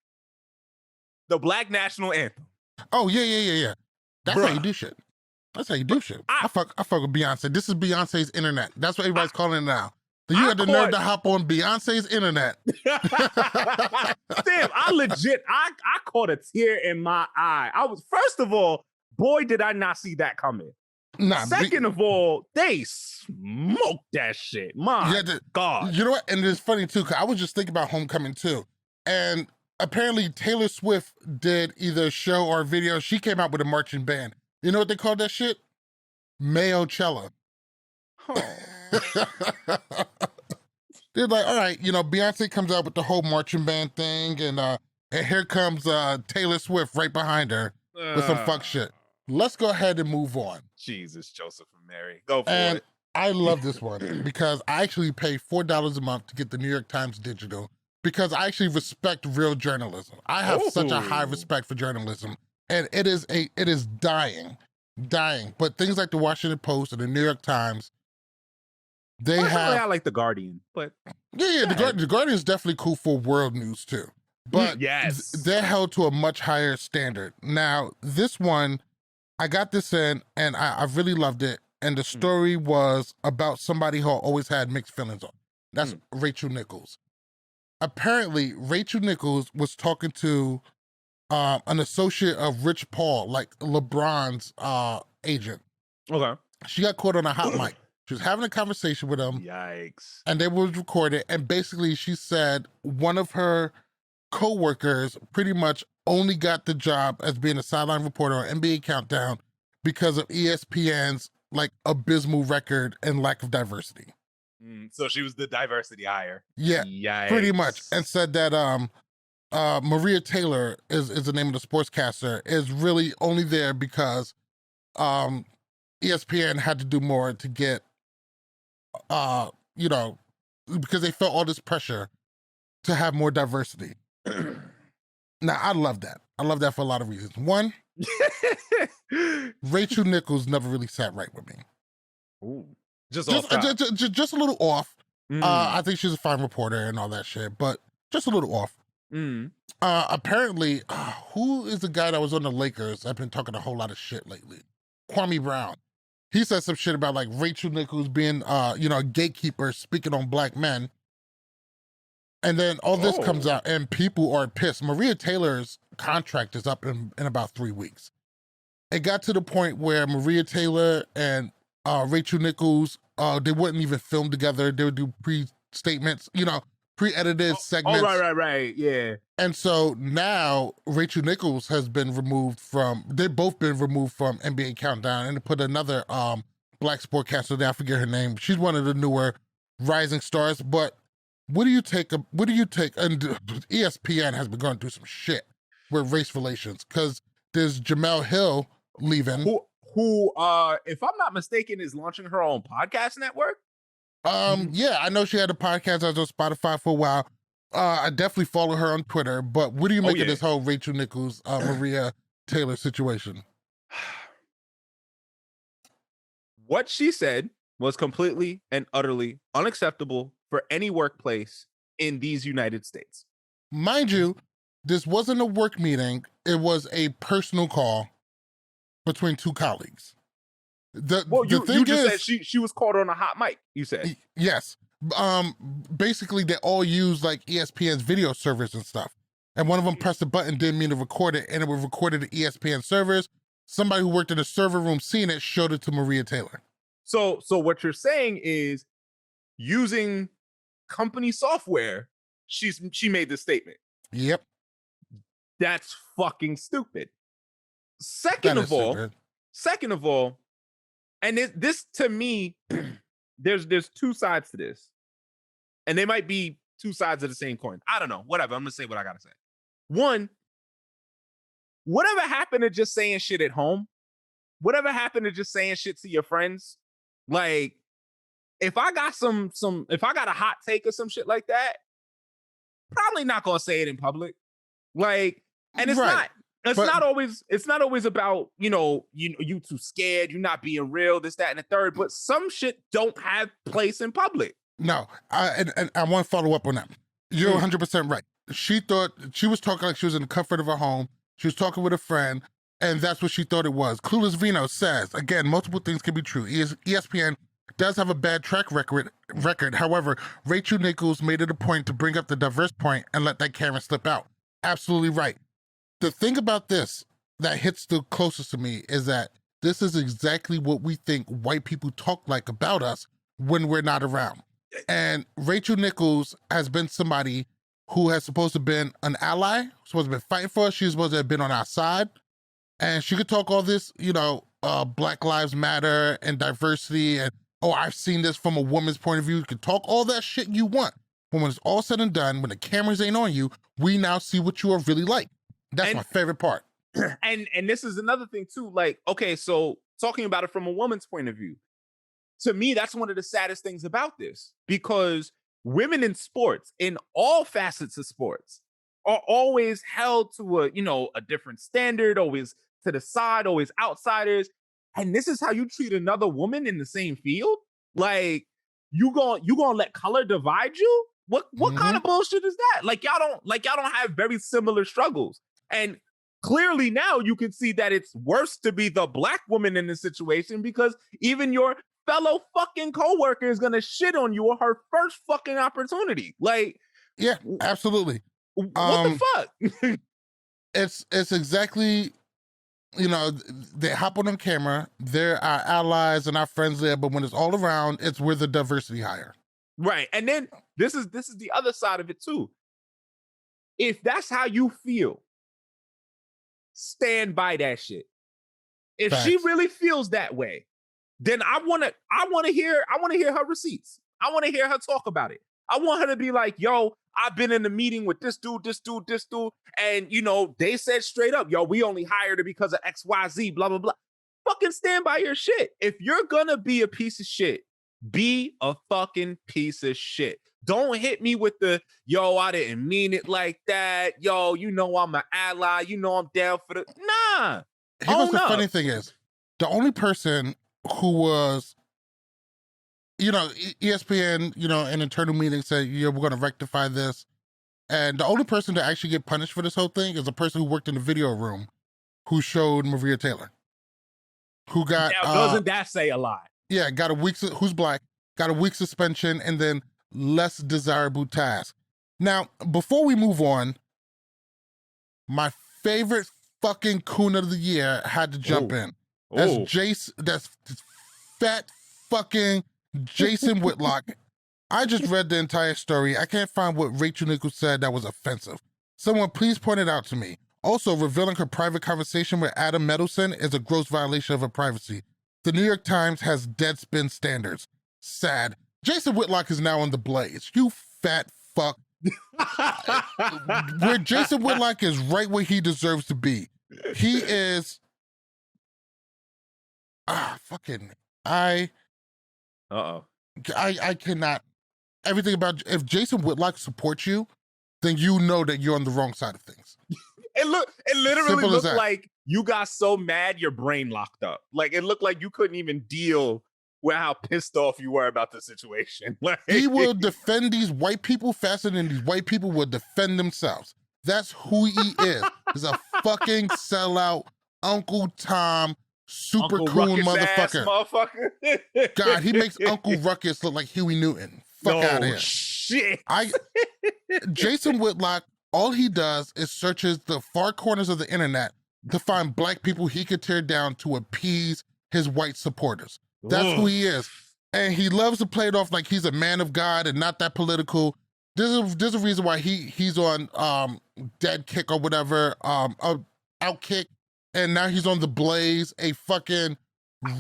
Speaker 2: the Black National Anthem.
Speaker 1: Oh, yeah. That's how you do shit. That's how you do shit. I fuck with Beyonce. This is Beyonce's internet. That's what everybody's calling it now. So you had the nerve to hop on Beyonce's internet.
Speaker 2: Damn, I caught a tear in my eye. First of all, boy, did I not see that coming.
Speaker 1: Nah,
Speaker 2: second of all, they smoked that shit. My God.
Speaker 1: You know what? And it's funny too, because I was just thinking about Homecoming too. And apparently Taylor Swift did either a show or a video. She came out with a marching band. You know what they called that shit? Mayo-cella. They're like, all right, Beyonce comes out with the whole marching band thing, and here comes Taylor Swift right behind her with some fuck shit. Let's go ahead and move on.
Speaker 2: Jesus, Joseph and Mary. Go for it.
Speaker 1: I love this one because I actually pay $4 a month to get the New York Times Digital because I actually respect real journalism. I have such a high respect for journalism, and it is dying. But things like the Washington Post and the New York Times,
Speaker 2: I like the Guardian, but
Speaker 1: the Guardian is definitely cool for world news too. But
Speaker 2: yes,
Speaker 1: they're held to a much higher standard. Now, this one, I got this in, and I really loved it. And the story was about somebody who always had mixed feelings on. That's Rachel Nichols. Apparently, Rachel Nichols was talking to an associate of Rich Paul, like LeBron's agent.
Speaker 2: Okay.
Speaker 1: She got caught on a hot mic. She was having a conversation with him.
Speaker 2: Yikes.
Speaker 1: And they were recorded. And basically she said one of her co-workers pretty much only got the job as being a sideline reporter on NBA Countdown because of ESPN's like abysmal record and lack of diversity.
Speaker 2: So she was the diversity hire.
Speaker 1: Yeah,
Speaker 2: yikes.
Speaker 1: Pretty much. And said that Maria Taylor is the name of the sportscaster, is really only there because ESPN had to do more to get you know, because they felt all this pressure to have more diversity. Now, I love that. I love that for a lot of reasons. One, Rachel Nichols never really sat right with me.
Speaker 2: Ooh.
Speaker 1: Just a little off. I think she's a fine reporter and all that shit, but just a little off. Apparently, who is the guy that was on the Lakers? I've been talking a whole lot of shit lately. Kwame Brown. He said some shit about like Rachel Nichols being, a gatekeeper speaking on black men. And then all this comes out and people are pissed. Maria Taylor's contract is up in about 3 weeks. It got to the point where Maria Taylor and Rachel Nichols, they wouldn't even film together. They would do pre-statements, pre-edited segments.
Speaker 2: Right, yeah.
Speaker 1: And so now Rachel Nichols has been removed they've both been removed from NBA Countdown, and to put another black sportcaster there, I forget her name. She's one of the newer rising stars, but what do you take, and ESPN has been going through some shit with race relations, because there's Jamel Hill leaving.
Speaker 2: Who, if I'm not mistaken, is launching her own podcast network?
Speaker 1: Yeah, I know she had a podcast. I was on Spotify for a while. I definitely follow her on Twitter, but what do you make of this whole Rachel Nichols, Maria Taylor situation?
Speaker 2: What she said was completely and utterly unacceptable for any workplace in these United States.
Speaker 1: Mind you, this wasn't a work meeting. It was a personal call between two colleagues.
Speaker 2: You just said she was called on a hot mic, you said.
Speaker 1: Yes. Basically, they all use like ESPN's video servers and stuff. And one of them pressed the button, didn't mean to record it, and it was recorded to ESPN servers. Somebody who worked in the server room seen it, showed it to Maria Taylor.
Speaker 2: So what you're saying is, using company software, she made this statement.
Speaker 1: Yep.
Speaker 2: That's fucking stupid. Second of all, and this to me, there's two sides to this, and they might be two sides of the same coin. I don't know. Whatever. I'm gonna say what I gotta say. One, whatever happened to just saying shit at home? Whatever happened to just saying shit to your friends? Like, if I got if I got a hot take or some shit like that, probably not gonna say it in public. Like, and it's not. It's not always about, you too scared, you not being real, this, that, and the third, but some shit don't have place in public.
Speaker 1: No, and I want to follow up on that. You're 100% right. She thought, she was talking like she was in the comfort of her home. She was talking with a friend, and that's what she thought it was. Clueless Vino says, again, multiple things can be true. ESPN does have a bad track record. However, Rachel Nichols made it a point to bring up the diverse point and let that camera slip out. Absolutely right. The thing about this that hits the closest to me is that this is exactly what we think white people talk like about us when we're not around. And Rachel Nichols has been somebody who has supposed to have been an ally, supposed to have been fighting for us. She's supposed to have been on our side. And she could talk all this, Black Lives Matter and diversity and, I've seen this from a woman's point of view. You can talk all that shit you want. But when it's all said and done, when the cameras ain't on you, we now see what you are really like. That's my favorite part.
Speaker 2: And this is another thing too. Like, okay, so talking about it from a woman's point of view, to me, that's one of the saddest things about this, because women in sports, in all facets of sports, are always held to a different standard, always to the side, always outsiders. And this is how you treat another woman in the same field? Like, you gonna let color divide you? What kind of bullshit is that? Like y'all don't have very similar struggles. And clearly now you can see that it's worse to be the black woman in this situation, because even your fellow fucking coworker is gonna shit on you on her first fucking opportunity. Like,
Speaker 1: yeah, absolutely.
Speaker 2: What the fuck?
Speaker 1: It's exactly, they hop on camera. They're our allies and our friends there, but when it's all around, it's we're the diversity hire.
Speaker 2: Right. And then this is the other side of it too. If that's how you feel, stand by that shit. If
Speaker 1: Facts.
Speaker 2: she really feels that way, then I want to hear her receipts. I want to hear her talk about it. I want her to be like, yo, I've been in a meeting with this dude, and they said straight up, yo, we only hired her because of XYZ, blah, blah, blah. Fucking stand by your shit. If you're gonna be a piece of shit, be a fucking piece of shit. Don't hit me with the, yo, I didn't mean it like that. Yo, you know I'm an ally. You know I'm down for the, nah.
Speaker 1: Here's the funny thing is, the only person who was, ESPN, in internal meetings said, yeah, we're going to rectify this. And the only person to actually get punished for this whole thing is a person who worked in the video room who showed Maria Taylor. Who got...
Speaker 2: Now, doesn't that say a lot?
Speaker 1: Yeah, got a week... Who's black, got a week suspension, and then less desirable task. Now, before we move on, my favorite fucking coon of the year had to jump in. That's fat fucking Jason Whitlock. I just read the entire story. I can't find what Rachel Nichols said that was offensive. Someone please point it out to me. Also, revealing her private conversation with Adam Mendelsohn is a gross violation of her privacy. The New York Times has Deadspin standards. Sad. Jason Whitlock is now on the Blaze. You fat fuck. Where Jason Whitlock is right where he deserves to be. He is... I cannot... Everything about... If Jason Whitlock supports you, then you know that you're on the wrong side of things.
Speaker 2: It literally looked like you got so mad your brain locked up. Like, it looked like you couldn't even deal with how pissed off you were about the situation. Like,
Speaker 1: he will defend these white people faster than these white people will defend themselves. That's who he is. He's a fucking sellout, Uncle Tom, super
Speaker 2: Uncle
Speaker 1: cool
Speaker 2: Ruckus
Speaker 1: motherfucker. God, he makes Uncle Ruckus look like Huey Newton. Fuck out of here.
Speaker 2: Shit.
Speaker 1: Jason Whitlock, all he does is searches the far corners of the internet to find black people he could tear down to appease his white supporters. That's who he is. And he loves to play it off like he's a man of God and not that political. There's a reason why he's on Dead Kick or whatever, Outkick, and now he's on The Blaze, a fucking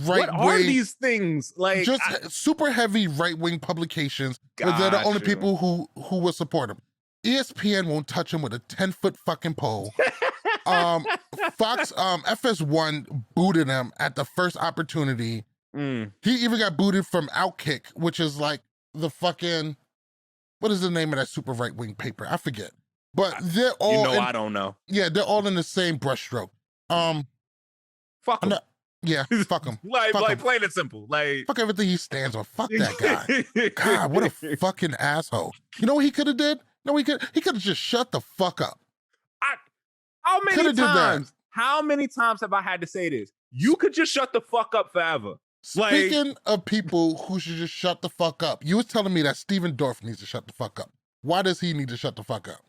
Speaker 1: right-wing...
Speaker 2: What are these things? Like,
Speaker 1: just super heavy right-wing publications where they're the only people who will support him. ESPN won't touch him with a 10-foot fucking pole. Fox, FS1 booted him at the first opportunity. He even got booted from Outkick, which is like the fucking... What is the name of that super right-wing paper? I forget. But they're all...
Speaker 2: I don't know.
Speaker 1: Yeah, they're all in the same brushstroke.
Speaker 2: Fuck him.
Speaker 1: Yeah, fuck him.
Speaker 2: Plain and simple. Like,
Speaker 1: fuck everything he stands on. Fuck that guy. God, what a fucking asshole. You know what he could have did? No, he could have just shut the fuck up.
Speaker 2: How many times have I had to say this? You could just shut the fuck up forever.
Speaker 1: Speaking of people who should just shut the fuck up, you was telling me that Stephen Dorff needs to shut the fuck up. Why does he need to shut the fuck up?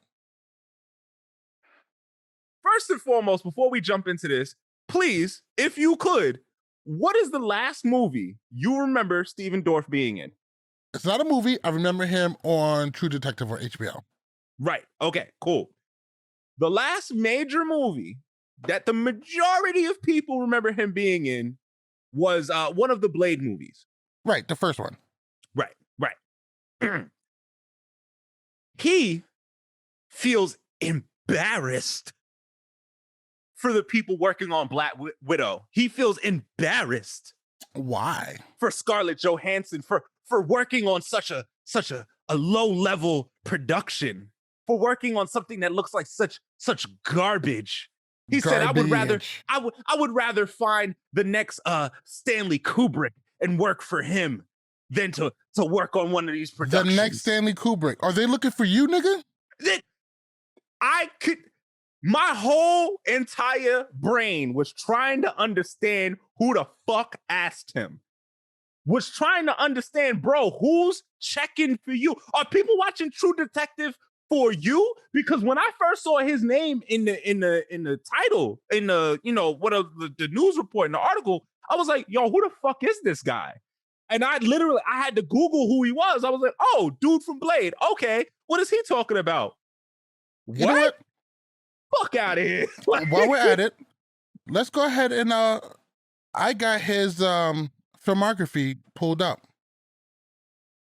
Speaker 2: First and foremost, before we jump into this, please, if you could, what is the last movie you remember Stephen Dorff being in?
Speaker 1: It's not a movie. I remember him on True Detective or HBO.
Speaker 2: Right. Okay, cool. The last major movie that the majority of people remember him being in was one of the Blade movies.
Speaker 1: Right, the first one.
Speaker 2: Right. He feels embarrassed for the people working on Black Widow. He feels embarrassed.
Speaker 1: Why?
Speaker 2: For Scarlett Johansson, for working on such a low-level production, for working on something that looks like such garbage. He said, I would rather find the next Stanley Kubrick and work for him than to work on one of these productions.
Speaker 1: The next Stanley Kubrick. Are they looking for you, nigga?
Speaker 2: My whole entire brain was trying to understand who the fuck asked him. Was trying to understand, bro, who's checking for you? Are people watching True Detective for you? Because when I first saw his name in the title, in the the news report in the article, I was like, yo, who the fuck is this guy? And I had to Google who he was. I was like, oh, dude from Blade. Okay, what is he talking about?
Speaker 1: You know what?
Speaker 2: Fuck out of here.
Speaker 1: While we're at it, let's go ahead and I got his filmography pulled up.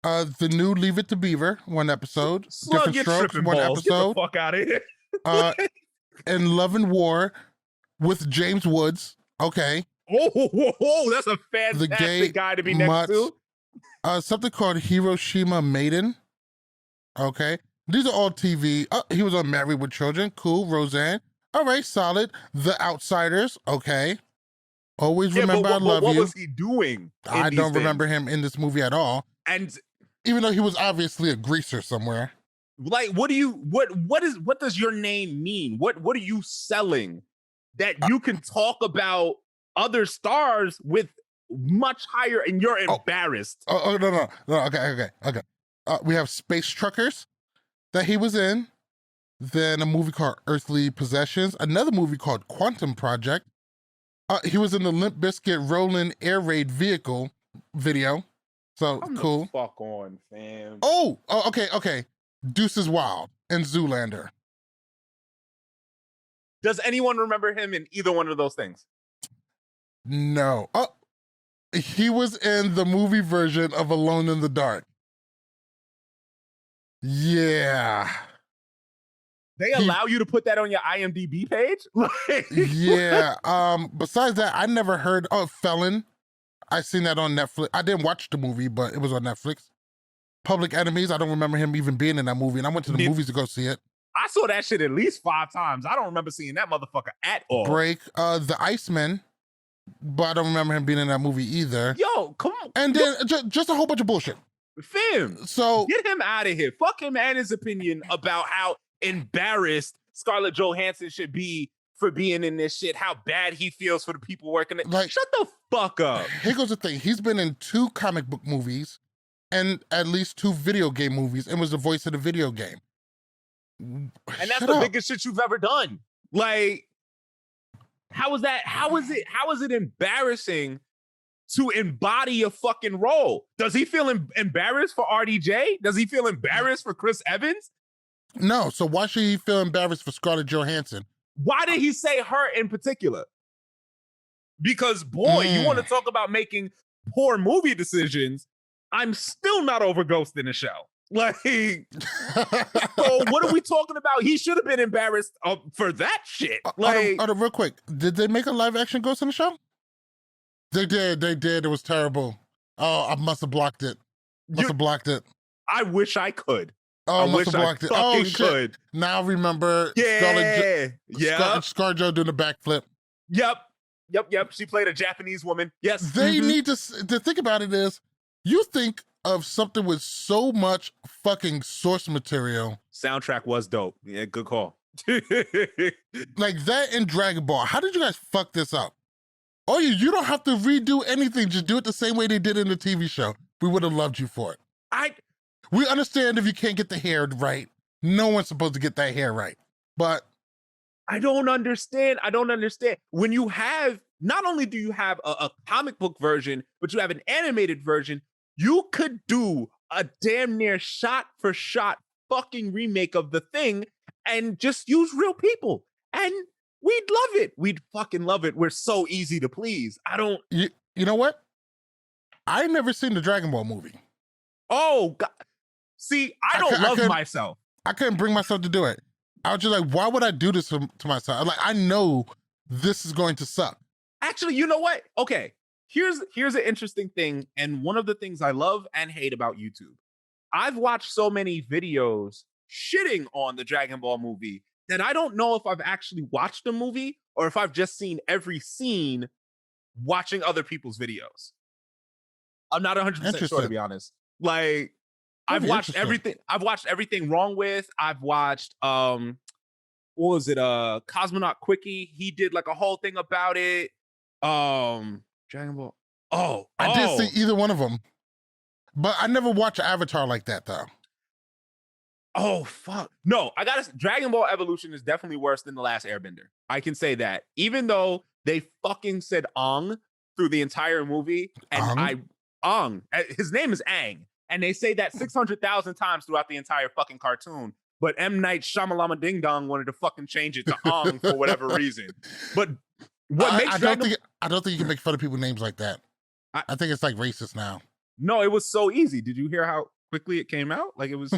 Speaker 1: The new Leave It to Beaver, one episode. Different Strokes, one episode.
Speaker 2: Get the fuck out of here.
Speaker 1: And Love and War with James Woods. Okay.
Speaker 2: Oh, that's a fantastic guy to be next to.
Speaker 1: Something called Hiroshima Maiden. Okay. These are all TV. He was on Married with Children. Cool. Roseanne. All right, solid. The Outsiders. Okay. Always remember I love
Speaker 2: what
Speaker 1: you.
Speaker 2: What was he doing?
Speaker 1: I don't remember him in this movie at all.
Speaker 2: And
Speaker 1: even though he was obviously a greaser somewhere.
Speaker 2: Like, what does your name mean? What are you selling that you can talk about other stars with much higher and you're embarrassed?
Speaker 1: No. Okay. We have Space Truckers that he was in. Then a movie called Earthly Possessions. Another movie called Quantum Project. He was in the Limp Bizkit Rollin' Air Raid Vehicle video. So cool.
Speaker 2: Fuck on, fam.
Speaker 1: Oh, okay. Deuces Wild and Zoolander.
Speaker 2: Does anyone remember him in either one of those things?
Speaker 1: No. He was in the movie version of Alone in the Dark. Yeah.
Speaker 2: They allow you to put that on your IMDb page?
Speaker 1: Yeah. Besides that, I never heard of Felon. I seen that on Netflix. I didn't watch the movie, but it was on Netflix. Public Enemies, I don't remember him even being in that movie, and I went to the movies to go see it.
Speaker 2: I saw that shit at least 5 times. I don't remember seeing that motherfucker at all.
Speaker 1: Break, The Iceman, but I don't remember him being in that movie either.
Speaker 2: Yo, come on.
Speaker 1: And then just a whole bunch of bullshit.
Speaker 2: Fam,
Speaker 1: so
Speaker 2: get him out of here. Fuck him and his opinion about how embarrassed Scarlett Johansson should be for being in this shit, how bad he feels for the people working it. Like, shut the fuck up.
Speaker 1: Here goes the thing. He's been in 2 comic book movies and at least 2 video game movies and was the voice of the video game.
Speaker 2: And that's the biggest shit you've ever done. Like, how is it embarrassing to embody a fucking role? Does he feel embarrassed for RDJ? Does he feel embarrassed for Chris Evans?
Speaker 1: No, so why should he feel embarrassed for Scarlett Johansson?
Speaker 2: Why did he say her in particular? Because boy, you want to talk about making poor movie decisions. I'm still not over Ghost in the Shell. Like, so what are we talking about? He should have been embarrassed for that shit. Like,
Speaker 1: real quick, did they make a live action Ghost in the Shell? They did. It was terrible. Oh, I must have blocked it.
Speaker 2: I wish I could.
Speaker 1: Oh, I must have blocked it. Oh, shit.
Speaker 2: Could.
Speaker 1: Now I remember ScarJo doing the backflip.
Speaker 2: Yep. She played a Japanese woman. Yes.
Speaker 1: They need to think about it is, you think of something with so much fucking source material.
Speaker 2: Soundtrack was dope. Yeah, good call.
Speaker 1: Like that in Dragon Ball. How did you guys fuck this up? Oh, you don't have to redo anything. Just do it the same way they did in the TV show. We would have loved you for it. We understand if you can't get the hair right. No one's supposed to get that hair right. But
Speaker 2: I don't understand. When you have, not only do you have a comic book version, but you have an animated version, you could do a damn near shot for shot fucking remake of the thing and just use real people. And we'd love it. We'd fucking love it. We're so easy to please.
Speaker 1: You know what? I never seen the Dragon Ball movie.
Speaker 2: Oh, God. See, I don't love myself.
Speaker 1: I couldn't bring myself to do it. I was just like, why would I do this to myself? Like, I know this is going to suck.
Speaker 2: Actually, you know what? Okay, here's an interesting thing, and one of the things I love and hate about YouTube. I've watched so many videos shitting on the Dragon Ball movie that I don't know if I've actually watched the movie or if I've just seen every scene watching other people's videos. I'm not 100% sure, to be honest. Like, I've watched everything. I've watched everything Wrong With. I've watched what was it? Cosmonaut Quickie. He did like a whole thing about it. Dragon Ball. I
Speaker 1: did see either one of them, but I never watched Avatar like that though.
Speaker 2: Oh fuck. No, Dragon Ball Evolution is definitely worse than The Last Airbender. I can say that. Even though they fucking said Ong through the entire movie, and Ong, his name is Aang. And they say that 600,000 times throughout the entire fucking cartoon. But M. Night Shyamalama Ding Dong wanted to fucking change it to Ong for whatever reason. But what makes
Speaker 1: I don't think you can make fun of people's names like that. I think it's like racist now.
Speaker 2: No, it was so easy. Did you hear how quickly it came out? Like, it was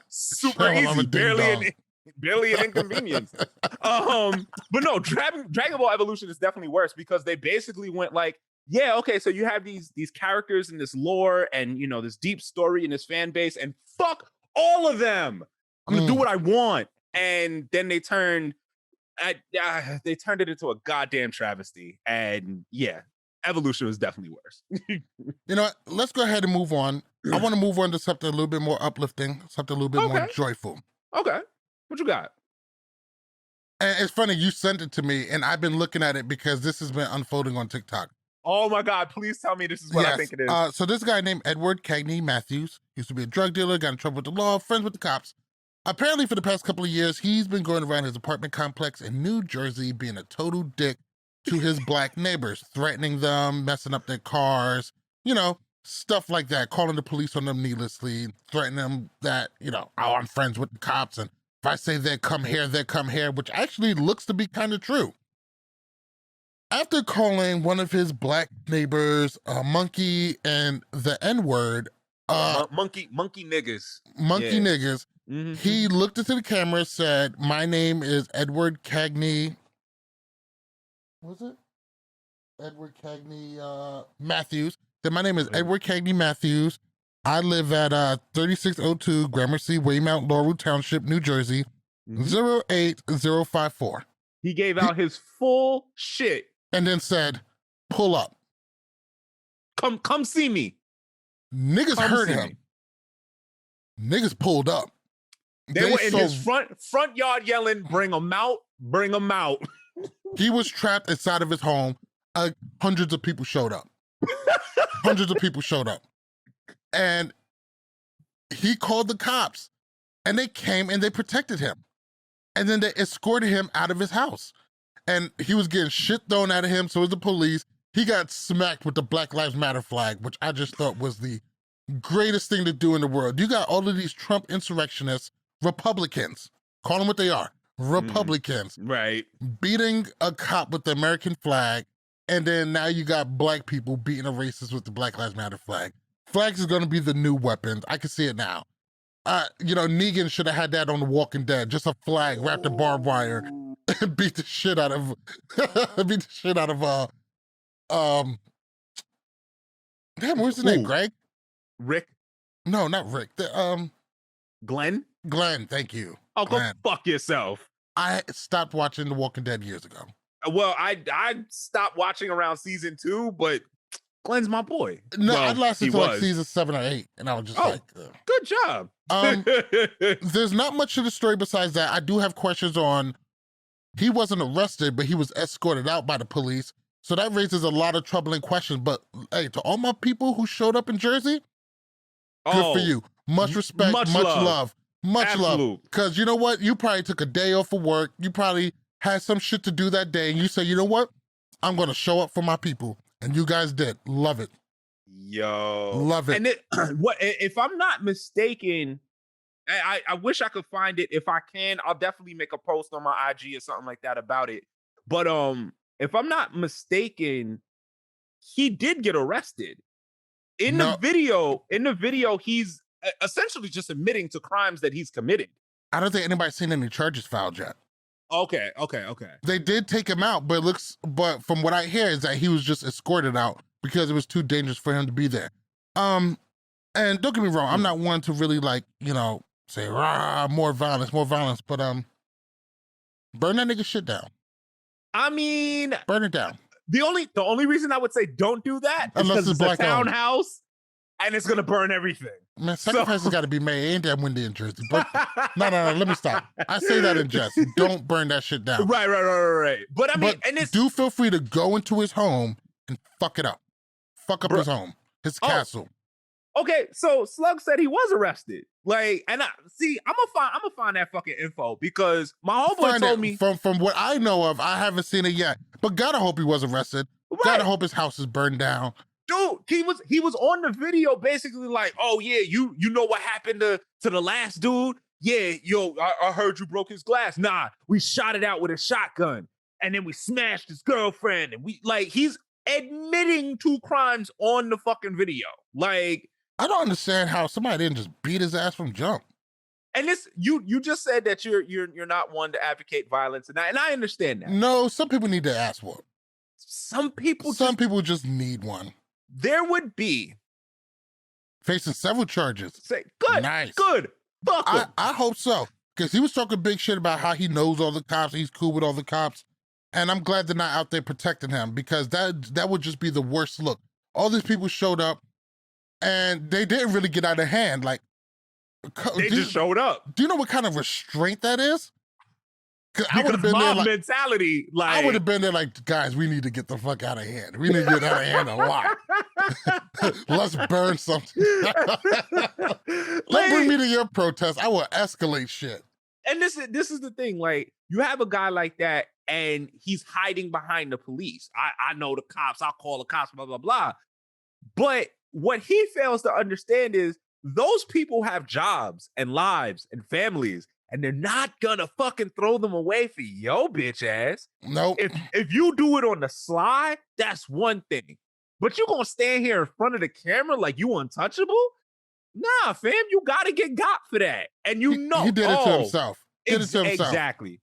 Speaker 2: super easy. Barely an inconvenience. But no, Dragon Ball Evolution is definitely worse because they basically went like, yeah, okay, so you have these characters in this lore and you know this deep story in this fan base, and fuck all of them. I'm gonna do what I want, and then they turned it into a goddamn travesty. And yeah, Evolution was definitely worse.
Speaker 1: You know what? Let's go ahead and move on. I want to move on to something a little bit more uplifting, something a little bit more joyful.
Speaker 2: Okay, what you got?
Speaker 1: And it's funny, you sent it to me, and I've been looking at it because this has been unfolding on TikTok.
Speaker 2: Oh my God, please tell me this is what I think it is.
Speaker 1: So this guy named Edward Cagney Matthews used to be a drug dealer, got in trouble with the law, friends with the cops. Apparently for the past couple of years, he's been going around his apartment complex in New Jersey being a total dick to his black neighbors, threatening them, messing up their cars, you know, stuff like that, calling the police on them needlessly, threatening them that, you know, oh, I'm friends with the cops, and if I say they come here, which actually looks to be kind of true. After calling one of his black neighbors a monkey and the N-word,
Speaker 2: monkey niggas.
Speaker 1: Monkey niggas. Mm-hmm. He looked into the camera, said, my name is Edward Cagney. Was it? Edward Cagney Matthews. Said, my name is Edward Cagney Matthews. I live at 3602 Gramercy Way, Mount Laurel Township, New Jersey, 08054.
Speaker 2: He gave out his full shit.
Speaker 1: And then said, pull up.
Speaker 2: Come see me.
Speaker 1: Niggas heard him. Niggas pulled up.
Speaker 2: They were in his front yard yelling, bring him out, bring him out.
Speaker 1: He was trapped inside of his home. Hundreds of people showed up. Hundreds of people showed up. And he called the cops. And they came and they protected him. And then they escorted him out of his house. And he was getting shit thrown at him, so was the police. He got smacked with the Black Lives Matter flag, which I just thought was the greatest thing to do in the world. You got all of these Trump insurrectionists, Republicans, call them what they are, Republicans,
Speaker 2: right,
Speaker 1: beating a cop with the American flag, and then now you got black people beating a racist with the Black Lives Matter flag. Flags is gonna be the new weapons. I can see it now. You know, Negan should have had that on The Walking Dead, just a flag wrapped in barbed wire. Beat the shit out of damn, what's his name? Greg?
Speaker 2: Rick?
Speaker 1: No, not Rick.
Speaker 2: Glenn?
Speaker 1: Glenn, thank you.
Speaker 2: Oh,
Speaker 1: Glenn.
Speaker 2: Go fuck yourself.
Speaker 1: I stopped watching The Walking Dead years ago.
Speaker 2: Well, I stopped watching around season 2, but Glenn's my boy.
Speaker 1: No, I lasted to like season 7 or 8, and I was just like,
Speaker 2: good job.
Speaker 1: There's not much to the story besides that. I do have questions on, he wasn't arrested, but he was escorted out by the police. So that raises a lot of troubling questions. But hey, to all my people who showed up in Jersey, good for you. Much respect, much love. Because you know what? You probably took a day off of work. You probably had some shit to do that day. And you say, you know what? I'm going to show up for my people. And you guys did. Love it.
Speaker 2: Yo.
Speaker 1: Love it.
Speaker 2: And what if I'm not mistaken, I wish I could find it. If I can, I'll definitely make a post on my IG or something like that about it. But if I'm not mistaken, he did get arrested. In the video, he's essentially just admitting to crimes that he's committed.
Speaker 1: I don't think anybody's seen any charges filed yet.
Speaker 2: Okay.
Speaker 1: They did take him out, but from what I hear is that he was just escorted out because it was too dangerous for him to be there. And don't get me wrong, I'm not one to really like, you know, say, rah, more violence, but burn that nigga shit down.
Speaker 2: I mean,
Speaker 1: burn it down.
Speaker 2: The only reson I would say don't do that is because it's a townhouse and it's gonna burn everything.
Speaker 1: Man, sacrifices got to be made. Ain't that windy in Jersey? But no, let me stop. I say that in jest. Don't burn that shit down.
Speaker 2: Right. But I mean,
Speaker 1: do feel free to go into his home and fuck it up. Fuck up his home, his castle.
Speaker 2: Okay, so Slug said he was arrested. Like, and I'm gonna find that fucking info because my homeboy told me
Speaker 1: from what I know of, I haven't seen it yet. But gotta hope he was arrested. Right. Gotta hope his house is burned down.
Speaker 2: Dude, he was on the video basically like, oh yeah, you know what happened to the last dude? Yeah, yo, I heard you broke his glass. Nah, we shot it out with a shotgun, and then we smashed his girlfriend, and he's admitting to crimes on the fucking video. Like,
Speaker 1: I don't understand how somebody didn't just beat his ass from jump.
Speaker 2: And this, you just said that you're not one to advocate violence, and I understand that.
Speaker 1: No, some people need their ass whooped.
Speaker 2: Some people
Speaker 1: just need one.
Speaker 2: There would be
Speaker 1: facing several charges.
Speaker 2: Say good, nice, good. Fuck him.
Speaker 1: I hope so, because he was talking big shit about how he knows all the cops, he's cool with all the cops, and I'm glad they're not out there protecting him, because that would just be the worst look. All these people showed up, and they didn't really get out of hand. Like
Speaker 2: they just showed up.
Speaker 1: Do you know what kind of restraint that is?
Speaker 2: I would have been there like mentality. Like
Speaker 1: I would have been there like, guys, we need to get the fuck out of hand. We need to get out of hand a lot. Let's burn something. Don't bring me to your protest. I will escalate shit.
Speaker 2: And this is the thing. Like, you have a guy like that, and he's hiding behind the police. I know the cops. I'll call the cops. Blah blah blah. But what he fails to understand is those people have jobs and lives and families. And they're not gonna fucking throw them away for yo bitch ass.
Speaker 1: Nope.
Speaker 2: If you do it on the sly, that's one thing. But you gonna stand here in front of the camera like you untouchable? Nah, fam, you gotta get got for that. And you know
Speaker 1: he did it to himself.
Speaker 2: Exactly.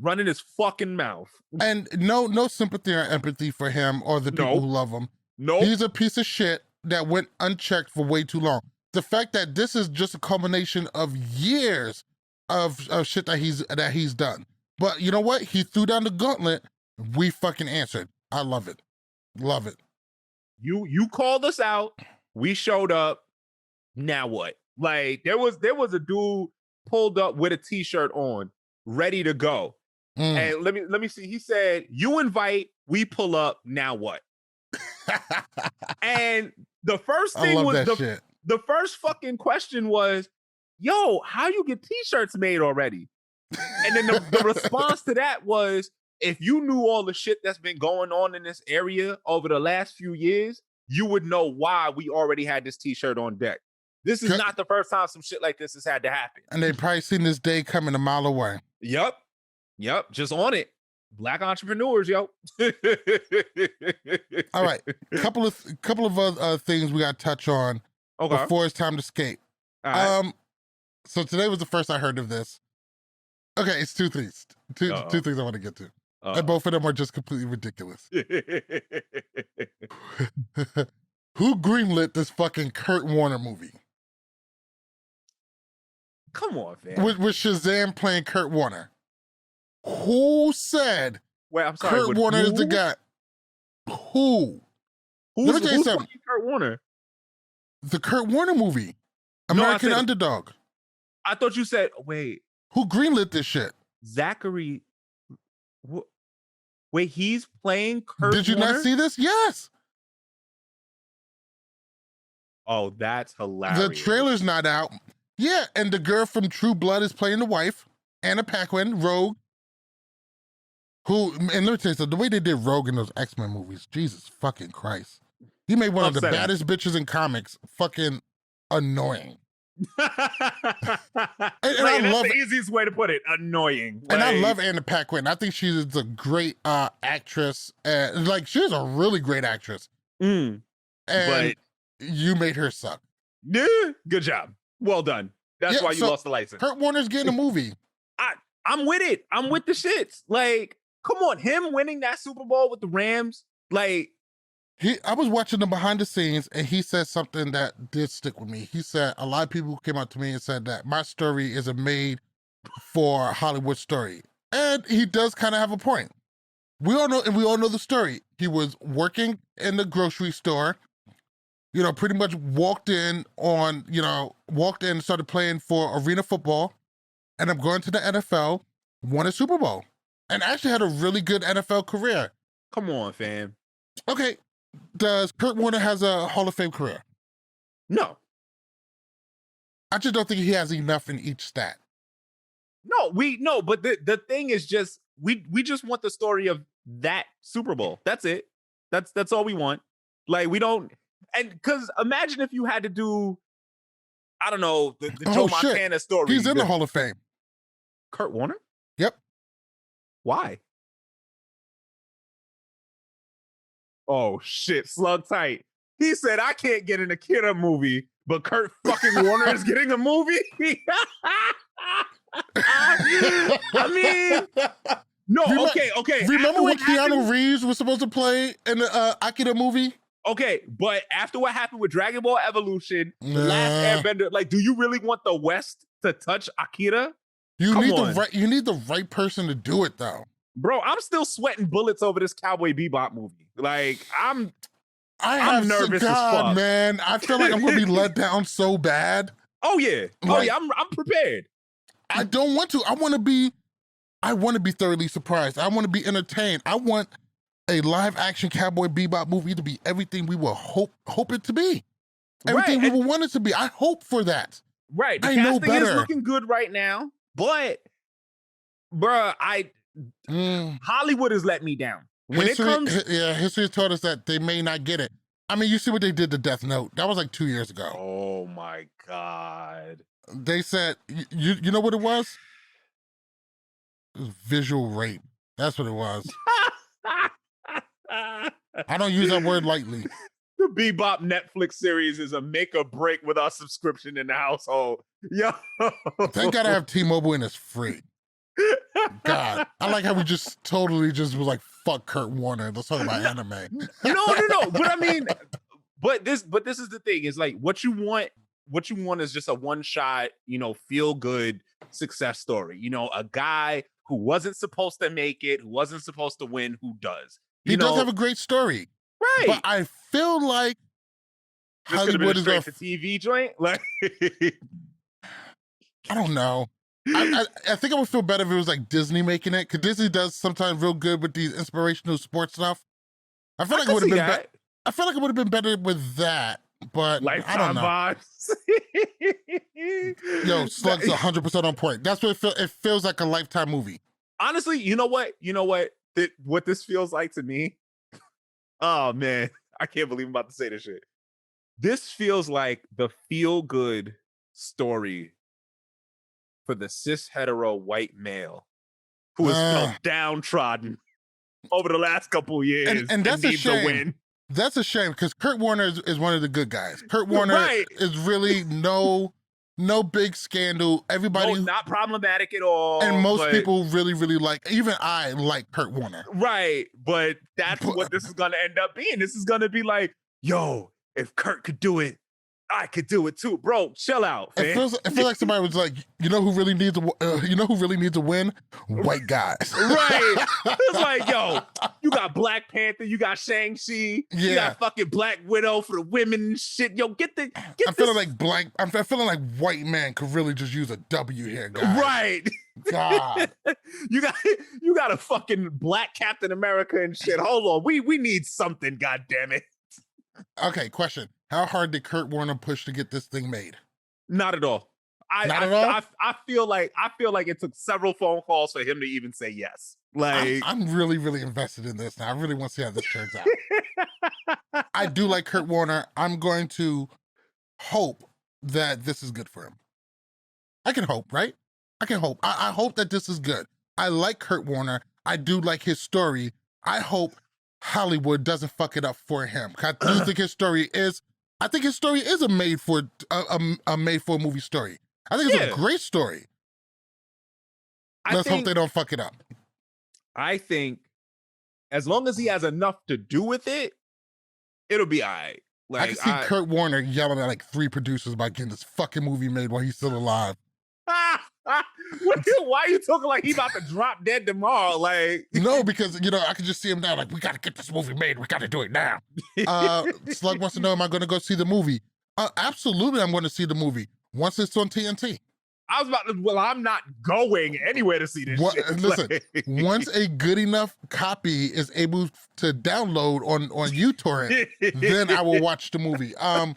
Speaker 2: Running his fucking mouth.
Speaker 1: And no sympathy or empathy for him or the people who love him.
Speaker 2: No.
Speaker 1: He's a piece of shit that went unchecked for way too long. The fact that this is just a culmination of years of shit that he's done. But you know what? He threw down the gauntlet. We fucking answered. I love it. Love it.
Speaker 2: You called us out. We showed up. Now what? Like there was a dude pulled up with a t-shirt on, ready to go. And let me see. He said, "You invite, we pull up. Now what?" And the first thing was the first fucking question was, yo, how you get t-shirts made already? And then the response to that was, if you knew all the shit that's been going on in this area over the last few years, you would know why we already had this t-shirt on deck. This is not the first time some shit like this has had to happen.
Speaker 1: And they probably seen this day coming a mile away.
Speaker 2: Yep. Just on it. Black entrepreneurs, yo.
Speaker 1: All right. Couple of other things we got to touch on before it's time to skate.
Speaker 2: All right.
Speaker 1: So today was the first I heard of this. Okay, it's two things. Two things I want to get to. And both of them are just completely ridiculous. Who greenlit this fucking Kurt Warner movie?
Speaker 2: Come on, man.
Speaker 1: With Shazam playing Kurt Warner. Who said
Speaker 2: I'm sorry,
Speaker 1: Kurt Warner is the guy? Who? Let me tell you something.
Speaker 2: Kurt Warner?
Speaker 1: The Kurt Warner movie. American Underdog.
Speaker 2: I thought you said, wait.
Speaker 1: Who greenlit this shit?
Speaker 2: Zachary. Wait, he's playing Kurt Warner?
Speaker 1: Did you not see this? Yes.
Speaker 2: Oh, that's hilarious.
Speaker 1: The trailer's not out. Yeah, and the girl from True Blood is playing the wife, Anna Paquin, Rogue. And let me tell you something, the way they did Rogue in those X-Men movies, Jesus fucking Christ. He made one of the baddest bitches in comics fucking annoying.
Speaker 2: and that's the easiest way to put it. Annoying.
Speaker 1: And I love Anna Paquin. I think she's a great actress. She's a really great actress. And but you made her suck.
Speaker 2: Yeah, good job. Well done. That's why you lost the license.
Speaker 1: Kurt Warner's getting a movie.
Speaker 2: I'm with it. I'm with the shits. Like, come on, him winning that Super Bowl with the Rams, like.
Speaker 1: I was watching the behind the scenes, and he said something that did stick with me. He said a lot of people came up to me and said that my story is a made for Hollywood story. And he does kind of have a point. We all know the story. He was working in the grocery store, pretty much walked in, started playing for arena football, and I'm going to the NFL, won a Super Bowl, and actually had a really good NFL career.
Speaker 2: Come on, fam.
Speaker 1: Okay, does Kurt Warner has a Hall of Fame career?
Speaker 2: No.
Speaker 1: I just don't think he has enough in each stat.
Speaker 2: No, but the thing is just, we just want the story of that Super Bowl. That's it. That's all we want. Like, we don't, and because imagine if you had to do, I don't know, the Joe Montana story.
Speaker 1: He's in the Hall of Fame.
Speaker 2: Kurt Warner?
Speaker 1: Yep.
Speaker 2: Why? Oh shit, slug tight. He said, I can't get in a kidder movie, but Kurt fucking Warner is getting a movie? I mean, No, okay.
Speaker 1: Remember when Keanu Reeves was supposed to play in the Akira movie?
Speaker 2: Okay, but after what happened with Dragon Ball Evolution, The Last Airbender, like, do you really want the West to touch Akira?
Speaker 1: You need the right person to do it, though.
Speaker 2: Bro, I'm still sweating bullets over this Cowboy Bebop movie. Like, I'm nervous as fuck,
Speaker 1: man. I feel like I'm gonna be let down so bad.
Speaker 2: Oh yeah, I'm prepared.
Speaker 1: I don't want to. I want to be thoroughly surprised. I want to be entertained. I want a live action Cowboy Bebop movie to be everything we will hope it to be. Everything we will want it to be. I hope for that.
Speaker 2: Right. The casting is looking good right now, but bruh, Hollywood has let me down.
Speaker 1: History has taught us that they may not get it. I mean, you see what they did to Death Note. That was like 2 years ago.
Speaker 2: Oh my God.
Speaker 1: They said, you know what it was? It was visual rape. That's what it was. I don't use that word lightly.
Speaker 2: The Bebop Netflix series is a make or break with our subscription in the household. Yo.
Speaker 1: Thank God I have T-Mobile and it's free. God, I like how we just totally just was like, fuck Kurt Warner. Let's talk about anime.
Speaker 2: No. But I mean, but this is the thing. Is like what you want is just a one-shot, feel good success story. A guy who wasn't supposed to make it, who wasn't supposed to win, who does.
Speaker 1: He does have a great story.
Speaker 2: Right.
Speaker 1: But I feel like
Speaker 2: this Hollywood is straight to TV joint. Like
Speaker 1: I don't know. I think I would feel better if it was like Disney making it, because Disney does sometimes real good with these inspirational sports stuff. I feel like it would have been better. I feel like it would have been better with that, but
Speaker 2: Lifetime
Speaker 1: I don't know. Yo, Slug's 100% on point. That's what it feels like, a Lifetime movie.
Speaker 2: Honestly, you know what? What this feels like to me? Oh man, I can't believe I'm about to say this shit. This feels like the feel-good story for the cis hetero white male who has felt downtrodden over the last couple of years
Speaker 1: and that's
Speaker 2: needs
Speaker 1: a shame.
Speaker 2: A win.
Speaker 1: That's a shame, because Kurt Warner is one of the good guys. Kurt Warner is really no big scandal. Everybody
Speaker 2: not problematic at all.
Speaker 1: And most people really, really like, even I like Kurt Warner.
Speaker 2: Right, but that's what this is gonna end up being. This is gonna be like, yo, if Kurt could do it, I could do it too, bro. Chill out. Man.
Speaker 1: It feels like somebody was like, who really needs a win? White guys.
Speaker 2: Right. It's like, yo, you got Black Panther, you got Shang-Chi, you got fucking Black Widow for the women and shit. Yo, I'm
Speaker 1: feeling like white man could really just use a W here, guys.
Speaker 2: Right.
Speaker 1: God.
Speaker 2: you got a fucking Black Captain America and shit. Hold on. We need something, god damn it.
Speaker 1: Okay, question. How hard did Kurt Warner push to get this thing made?
Speaker 2: Not at all. I feel like it took several phone calls for him to even say yes. Like
Speaker 1: I'm really, really invested in this now. I really want to see how this turns out. I do like Kurt Warner. I'm going to hope that this is good for him. I can hope, right? I can hope. I hope that this is good. I like Kurt Warner. I do like his story. I hope Hollywood doesn't fuck it up for him. I do think his story is. I think his story is a made for movie story. I think it's a great story. Let's hope they don't fuck it up.
Speaker 2: I think as long as he has enough to do with it, it'll be all right. Like,
Speaker 1: I can see Kurt Warner yelling at like 3 producers about getting this fucking movie made while he's still alive.
Speaker 2: Why are you talking like he about to drop dead tomorrow? Like
Speaker 1: no, because I can just see him now. Like, we gotta get this movie made. We gotta do it now. Slug wants to know, am I gonna go see the movie? Absolutely, I'm going to see the movie once it's on TNT.
Speaker 2: I was about to. Well, I'm not going anywhere to see this shit.
Speaker 1: Listen, once a good enough copy is able to download on uTorrent, then I will watch the movie. I'm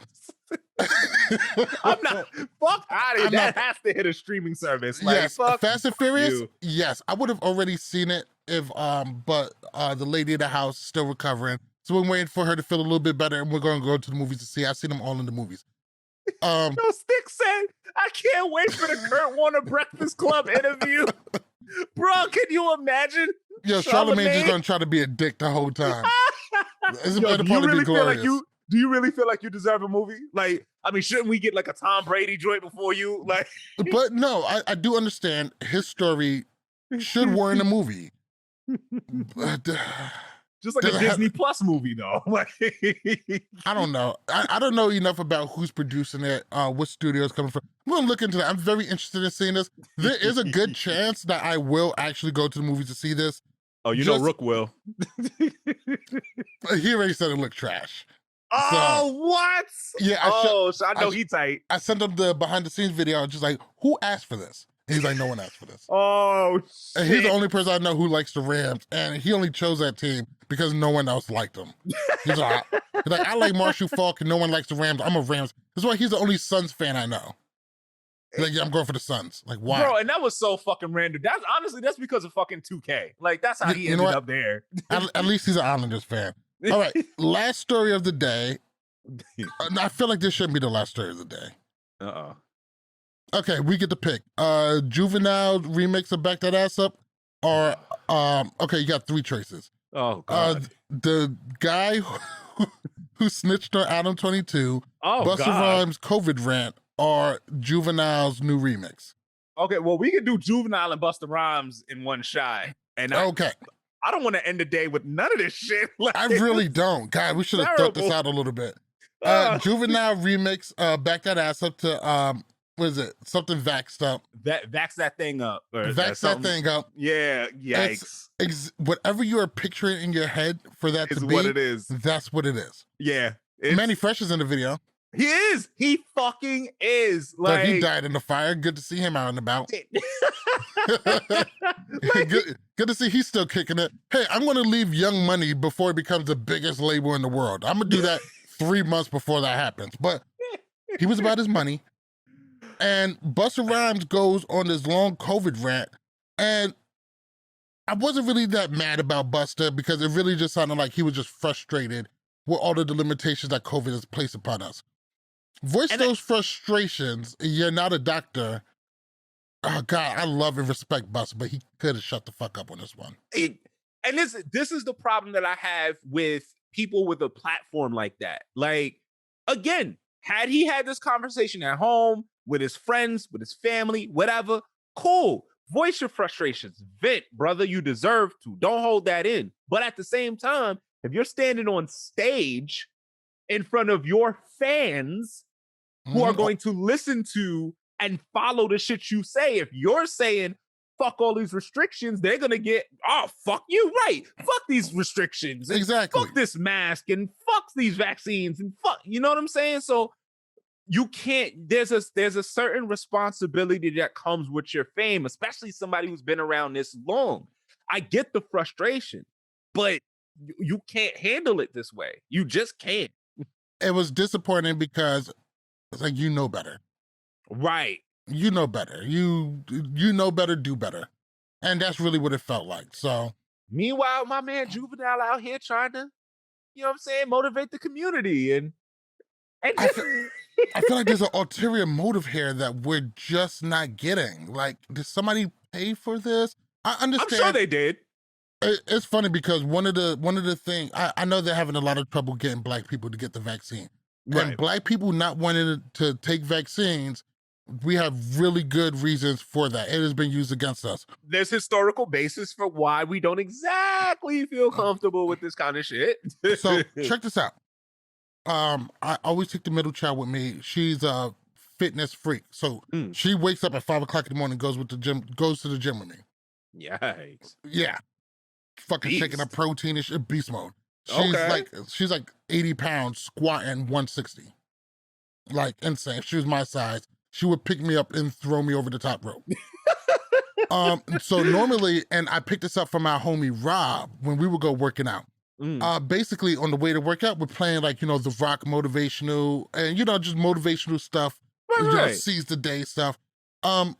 Speaker 1: not. Fuck out of here. That has to hit a streaming service. Like, yes, Fast and Furious. Yes, I would have already seen it if. But the lady in the house is still recovering, so we're waiting for her to feel a little bit better, and we're going to go to the movies to see. I've seen them all in the movies.
Speaker 2: No, Stick said, I can't wait for the Kurt Warner Breakfast Club interview. Bro, can you imagine?
Speaker 1: Yo, Charlamagne's just gonna try to be a dick the whole time.
Speaker 2: Do you really feel like you deserve a movie? Like, I mean, shouldn't we get like a Tom Brady joint before you? Like,
Speaker 1: but no, I do understand his story should warrant a movie.
Speaker 2: Just like a Disney Plus movie, though. Like,
Speaker 1: I don't know. I don't know enough about who's producing it, what studio is coming from. I'm gonna look into that. I'm very interested in seeing this. There is a good chance that I will actually go to the movies to see this.
Speaker 2: Oh, you know Rook will.
Speaker 1: He already said it looked trash.
Speaker 2: Oh, what?
Speaker 1: Yeah.
Speaker 2: So I know he tight.
Speaker 1: I sent him the behind the scenes video, just like, who asked for this? And he's like, no one asked for this.
Speaker 2: Oh, shit.
Speaker 1: And he's the only person I know who likes the Rams, and he only chose that team because no one else liked him. He's like, I like Marshall Faulk, and no one likes the Rams. I'm a Rams. That's why he's the only Suns fan I know. He's like, yeah, I'm going for the Suns. Like, why?
Speaker 2: Bro, and that was so fucking random. That's because of fucking 2K. Like, that's how he ended up there.
Speaker 1: At least he's an Islanders fan. All right, last story of the day. I feel like this shouldn't be the last story of the day.
Speaker 2: Uh-oh.
Speaker 1: Okay, we get to pick. Juvenile remix of Back That Ass Up, or okay, you got three choices.
Speaker 2: Oh God.
Speaker 1: The guy who snitched on Adam 22, Busta Rhymes' COVID rant, or Juvenile's new remix.
Speaker 2: Okay, well, we can do Juvenile and Busta Rhymes in one shot. And I don't want to end the day with none of this shit.
Speaker 1: Like, I really don't. God, we should have thought this out a little bit. Juvenile remix, Back That Ass Up to what is it? Something Vaxxed Up.
Speaker 2: Vaxx That Thang Up.
Speaker 1: Vaxx That Thang Up.
Speaker 2: Yeah, yikes.
Speaker 1: Whatever you are picturing in your head for that to be,
Speaker 2: what it is.
Speaker 1: That's what it is.
Speaker 2: Yeah.
Speaker 1: Manny Fresh is in the video.
Speaker 2: He is. He fucking is. Like,
Speaker 1: he died in the fire. Good to see him out and about. Good to see he's still kicking it. Hey, I'm going to leave Young Money before it becomes the biggest label in the world. I'm going to do that 3 months before that happens. But he was about his money. And Busta Rhymes goes on this long COVID rant. And I wasn't really that mad about Busta because it really just sounded like he was just frustrated with all of the limitations that COVID has placed upon us. Voice those frustrations. You're not a doctor. Oh God, I love and respect Busta, but he could have shut the fuck up on this one.
Speaker 2: And this is the problem that I have with people with a platform like that. Like, again, had he had this conversation at home with his friends, with his family, whatever, cool. Voice your frustrations. Vent, brother. You deserve to. Don't hold that in. But at the same time, if you're standing on stage in front of your fans who are going to listen to and follow the shit you say, if you're saying, fuck all these restrictions, they're going to get, oh, fuck you, right. Fuck these restrictions.
Speaker 1: Exactly.
Speaker 2: Fuck this mask and fuck these vaccines and fuck, you know what I'm saying? So you can't, there's a certain responsibility that comes with your fame, especially somebody who's been around this long. I get the frustration, but you can't handle it this way. You just can't.
Speaker 1: It was disappointing because it's like, you know better.
Speaker 2: Right.
Speaker 1: You know better. You know better, do better. And that's really what it felt like. So
Speaker 2: meanwhile, my man Juvenile out here trying to, you know what I'm saying, motivate the community. And
Speaker 1: I feel like there's an ulterior motive here that we're just not getting. Like, did somebody pay for this? I understand.
Speaker 2: I'm sure they did.
Speaker 1: It's funny because one of the things, I know they're having a lot of trouble getting Black people to get the vaccine. Right. And Black people not wanting to take vaccines, we have really good reasons for that. It has been used against us.
Speaker 2: There's historical basis for why we don't exactly feel comfortable with this kind of shit.
Speaker 1: So check this out. I always take the middle child with me. She's a fitness freak. So she wakes up at 5 o'clock in the morning, goes to the gym with me.
Speaker 2: Yikes.
Speaker 1: Yeah. Fucking
Speaker 2: Beast.
Speaker 1: shaking up protein and shit, beast mode. She's like 80 pounds, squatting 160. Like, insane. If she was my size, she would pick me up and throw me over the top rope. So normally, and I picked this up from our homie Rob when we would go working out. Basically, on the way to work out, we're playing like, you know, the rock motivational and, you know, just motivational stuff. Right. You know, seize the day stuff. And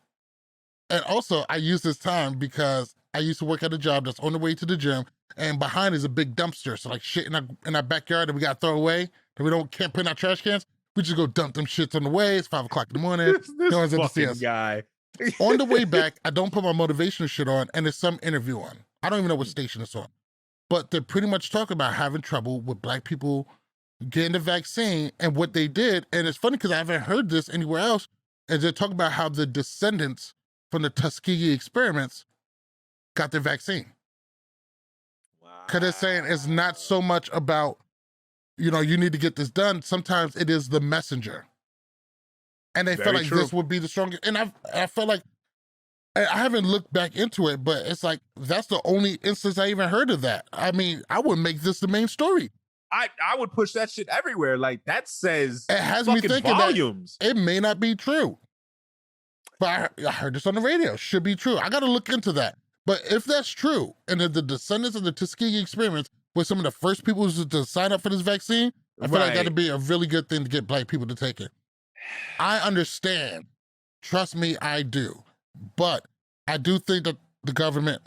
Speaker 1: also, I use this time because I used to work at a job that's on the way to the gym, and behind is a big dumpster. So like shit in our backyard that we got to throw away, that we can't put in our trash cans. We just go dump them shits on the way. It's 5 o'clock in the morning. No one's ever see us.
Speaker 2: Guy.
Speaker 1: On the way back, I don't put my motivational shit on, and there's some interview on. I don't even know what station it's on. But they're pretty much talking about having trouble with Black people getting the vaccine and what they did. And it's funny because I haven't heard this anywhere else. And they're talking about how the descendants from the Tuskegee experiments got their vaccine. Because they're saying it's not so much about, you know, you need to get this done. Sometimes it is the messenger. And they felt like this would be the strongest. And I felt like, I haven't looked back into it, but it's like, that's the only instance I even heard of that. I mean, I would make this the main story.
Speaker 2: I would push that shit everywhere. Like, that says
Speaker 1: it has me thinking
Speaker 2: volumes.
Speaker 1: That it may not be true. But I heard this on the radio. Should be true. I got to look into that. But if that's true, and if the descendants of the Tuskegee experiments were some of the first people to sign up for this vaccine, I feel like that'd be a really good thing to get Black people to take it. I understand. Trust me, I do. But I do think that the government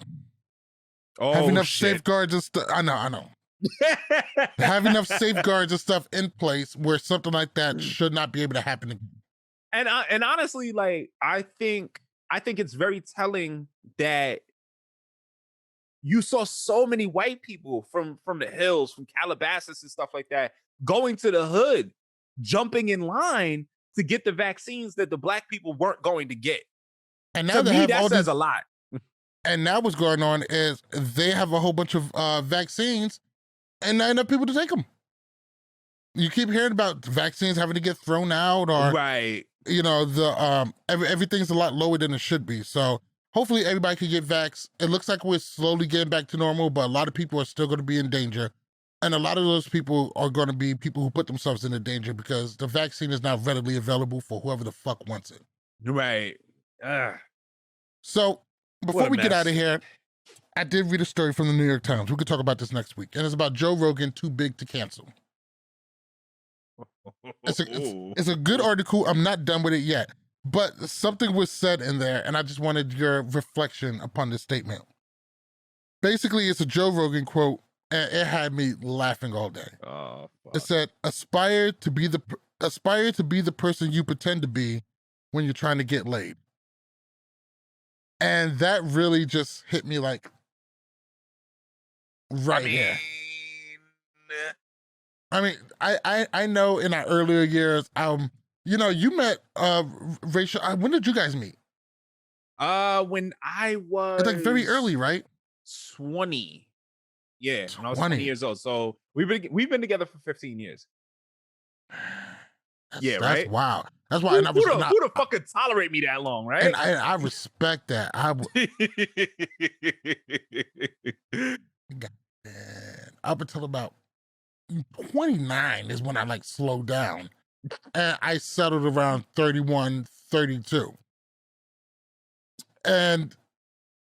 Speaker 1: have enough safeguards and stuff. I know. Have enough safeguards and stuff in place where something like that should not be able to happen again.
Speaker 2: And honestly, like, I think it's very telling that you saw so many white people from the hills, from Calabasas and stuff like that, going to the hood, jumping in line to get the vaccines that the Black people weren't going to get.
Speaker 1: And now
Speaker 2: that says a lot.
Speaker 1: And now what's going on is they have a whole bunch of vaccines and not enough people to take them. You keep hearing about vaccines having to get thrown out, or you know, the everything's a lot lower than it should be. So hopefully everybody can get vaxxed. It looks like we're slowly getting back to normal, but a lot of people are still going to be in danger. And a lot of those people are going to be people who put themselves into danger because the vaccine is not readily available for whoever the fuck wants it.
Speaker 2: Right.
Speaker 1: So before we get out of here, I did read a story from the New York Times. We could talk about this next week. And it's about Joe Rogan, too big to cancel. It's a good article. I'm not done with it yet. But something was said in there, and I just wanted your reflection upon this statement. Basically, it's a Joe Rogan quote, and it had me laughing all day. It said, aspire to be the person you pretend to be when you're trying to get laid. And that really just hit me like here. I mean, I know in our earlier years, you know, you met Rachel. When did you guys meet?
Speaker 2: When I was,
Speaker 1: it's like very early, right?
Speaker 2: 20. Yeah, when I was 20 years old. So we've been together for 15 years.
Speaker 1: That's wow. That's why.
Speaker 2: Who the fuck could tolerate me that long, right?
Speaker 1: And I respect that. Up until about 29 is when I like slowed down, and I settled around 31, 32. And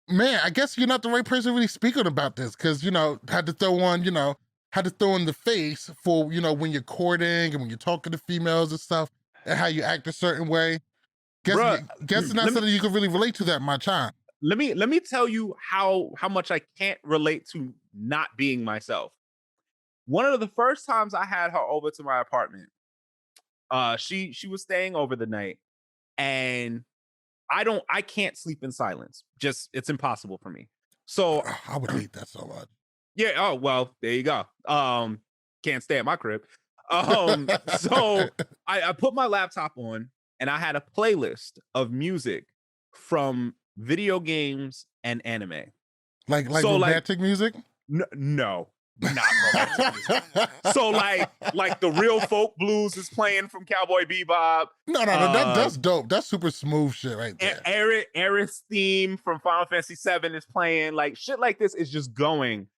Speaker 1: man, I guess you're not the right person really speaking about this, because, you know, had to throw in the face for, you know, when you're courting and when you're talking to females and stuff, and how you act a certain way. Guess it's not something you can really relate to that much, huh?
Speaker 2: Let me tell you how much I can't relate to not being myself. One of the first times I had her over to my apartment, she was staying over the night, and I can't sleep in silence. Just, it's impossible for me. So
Speaker 1: I would hate that so much.
Speaker 2: Yeah. Oh, well, there you go. Can't stay at my crib. So I put my laptop on, and I had a playlist of music from video games and anime.
Speaker 1: Like romantic music?
Speaker 2: No. Not romantic music. So like the real folk blues is playing from Cowboy Bebop.
Speaker 1: No, that's dope. That's super smooth shit right there.
Speaker 2: Aerith's theme from Final Fantasy VII is playing. Like, shit like this is just going.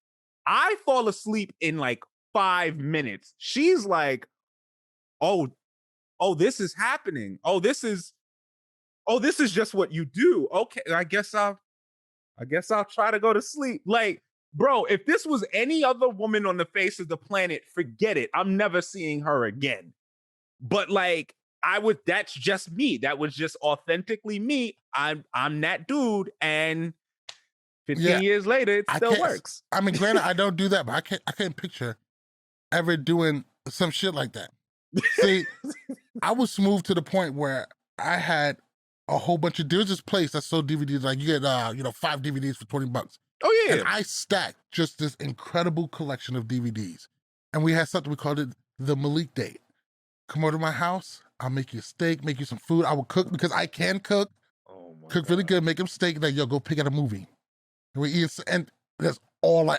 Speaker 2: I fall asleep in like 5 minutes. She's like, oh, this is happening. Oh, this is just what you do. Okay, I guess I'll try to go to sleep. Like, bro, if this was any other woman on the face of the planet, forget it. I'm never seeing her again. But like, that's just me. That was just authentically me. I'm that dude, and 15 years later, it still works.
Speaker 1: I mean, granted, I don't do that, but I can't picture ever doing some shit like that. See, I was smooth to the point where I had a whole bunch of, there's this place that sold DVDs, like you get 5 DVDs for $20.
Speaker 2: Oh yeah.
Speaker 1: And I stacked just this incredible collection of DVDs. And we had something, we called it the Malik date. Come over to my house, I'll make you a steak, make you some food. I will cook because I can cook. Cook really good, make him steak, like, yo, go pick out a movie. And we eat, and that's all I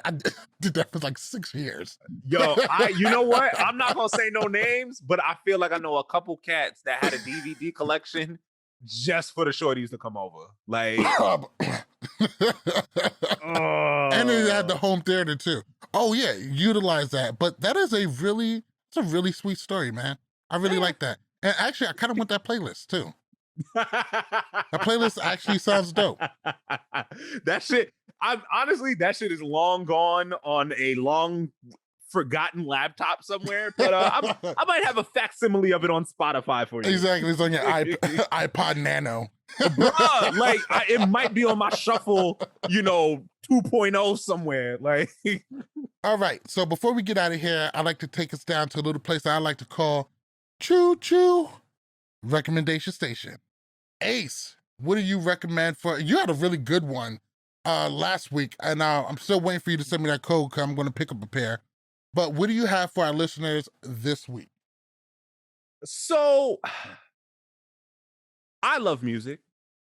Speaker 1: did that for like 6 years.
Speaker 2: Yo, you know what? I'm not gonna say no names, but I feel like I know a couple cats that had a DVD collection just for the shorties to come over. Like,
Speaker 1: and it had the home theater too. Oh yeah, utilize that. But that is it's a really sweet story, man. I really like that. And actually, I kind of want that playlist too. That playlist actually sounds dope.
Speaker 2: That shit, that shit is long gone on a long forgotten laptop somewhere, but I might have a facsimile of it on Spotify for you.
Speaker 1: Exactly, it's on your iPod Nano.
Speaker 2: Bruh, like it might be on my shuffle, 2.0 somewhere. Like,
Speaker 1: all right. So before we get out of here, I'd like to take us down to a little place I like to call Choo Choo Recommendation Station. Ace, what do you recommend for? You had a really good one last week, and I'm still waiting for you to send me that code because I'm going to pick up a pair. But what do you have for our listeners this week?
Speaker 2: So, I love music.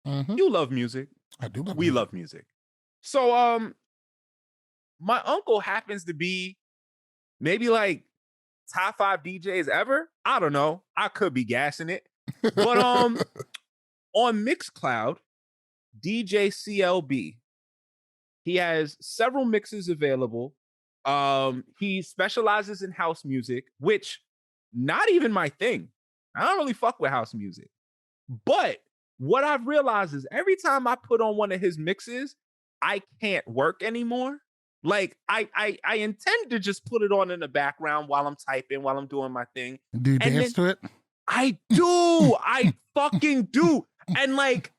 Speaker 1: Mm-hmm.
Speaker 2: You love music.
Speaker 1: I do love
Speaker 2: we
Speaker 1: music.
Speaker 2: love music. So, my uncle happens to be maybe like top 5 DJs ever. I don't know. I could be gassing it. But on MIXCLOUD, DJ CLB, he has several mixes available. He specializes in house music, which not even my thing. I don't really fuck with house music. But what I've realized is every time I put on one of his mixes, I can't work anymore. Like I intend to just put it on in the background while I'm typing, while I'm doing my thing.
Speaker 1: Do you dance to it?
Speaker 2: I do. I fucking do. And like,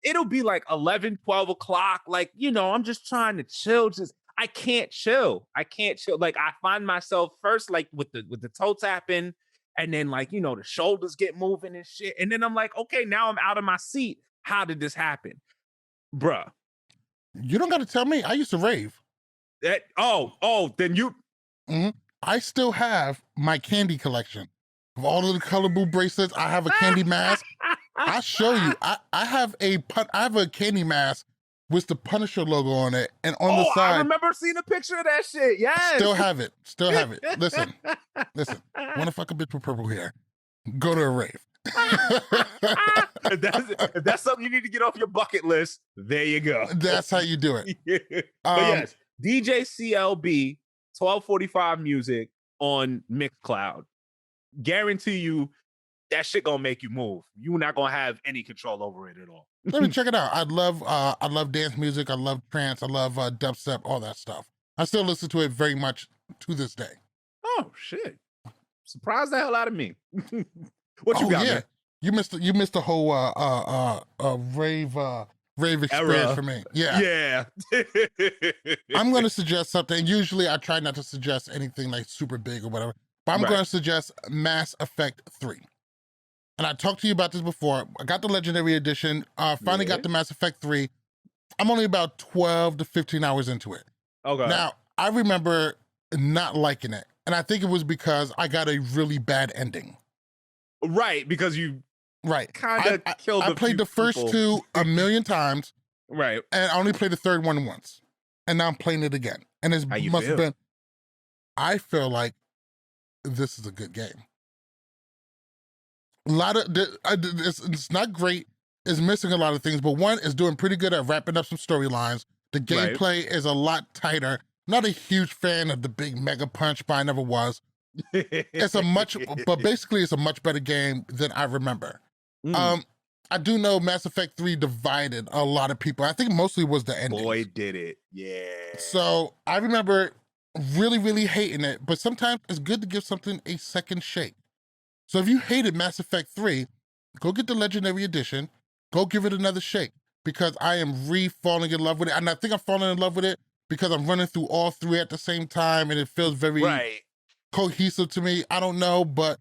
Speaker 2: it'll be like 11, 12 o'clock. Like, I'm just trying to chill. I can't chill. Like, I find myself first, like with the toe tapping, and then like, the shoulders get moving and shit. And then I'm like, okay, now I'm out of my seat. How did this happen? Bruh.
Speaker 1: You don't got to tell me. I used to rave.
Speaker 2: Then you.
Speaker 1: Mm-hmm. I still have my candy collection of all of the colorful bracelets. I have a candy mask. I'll show you. I have a candy mask with the Punisher logo on it, and on the side.
Speaker 2: I remember seeing a picture of that shit. Yes.
Speaker 1: Still have it. Listen. Want to fuck a bitch with purple hair? Go to a rave.
Speaker 2: If that's something you need to get off your bucket list, there you go.
Speaker 1: That's how you do it.
Speaker 2: But yes, DJ CLB 1245 music on MIXCLOUD. Guarantee you that shit gonna make you move. You're not gonna have any control over it at all.
Speaker 1: Let me check it out. I love dance music. I love trance. I love dubstep, all that stuff. I still listen to it very much to this day.
Speaker 2: Oh shit! Surprised the hell out of me. What you got, man?
Speaker 1: You missed the whole rave experience for me. Yeah. I'm going to suggest something. Usually I try not to suggest anything like super big or whatever, but I'm going to suggest Mass Effect 3. And I talked to you about this before. I got the Legendary Edition. Finally got the Mass Effect 3. I'm only about 12 to 15 hours into it.
Speaker 2: Okay.
Speaker 1: Now, I remember not liking it. And I think it was because I got a really bad ending.
Speaker 2: Right, because you
Speaker 1: kind of killed I played the first two a million times.
Speaker 2: Right.
Speaker 1: And I only played the third one once. And now I'm playing it again. And it must have been, I feel like this is a good game. A lot of, it's not great. It's missing a lot of things, but one is doing pretty good at wrapping up some storylines. The gameplay is a lot tighter. Not a huge fan of the big mega punch, but I never was. But basically it's a much better game than I remember. I do know Mass Effect 3 divided a lot of people. I think mostly was the ending.
Speaker 2: Boy, did it. Yeah.
Speaker 1: So I remember really, really hating it, but sometimes it's good to give something a second shake. So if you hated Mass Effect 3, go get the Legendary Edition, go give it another shake, because I am falling in love with it. And I think I'm falling in love with it because I'm running through all three at the same time and it feels very cohesive to me. I don't know, but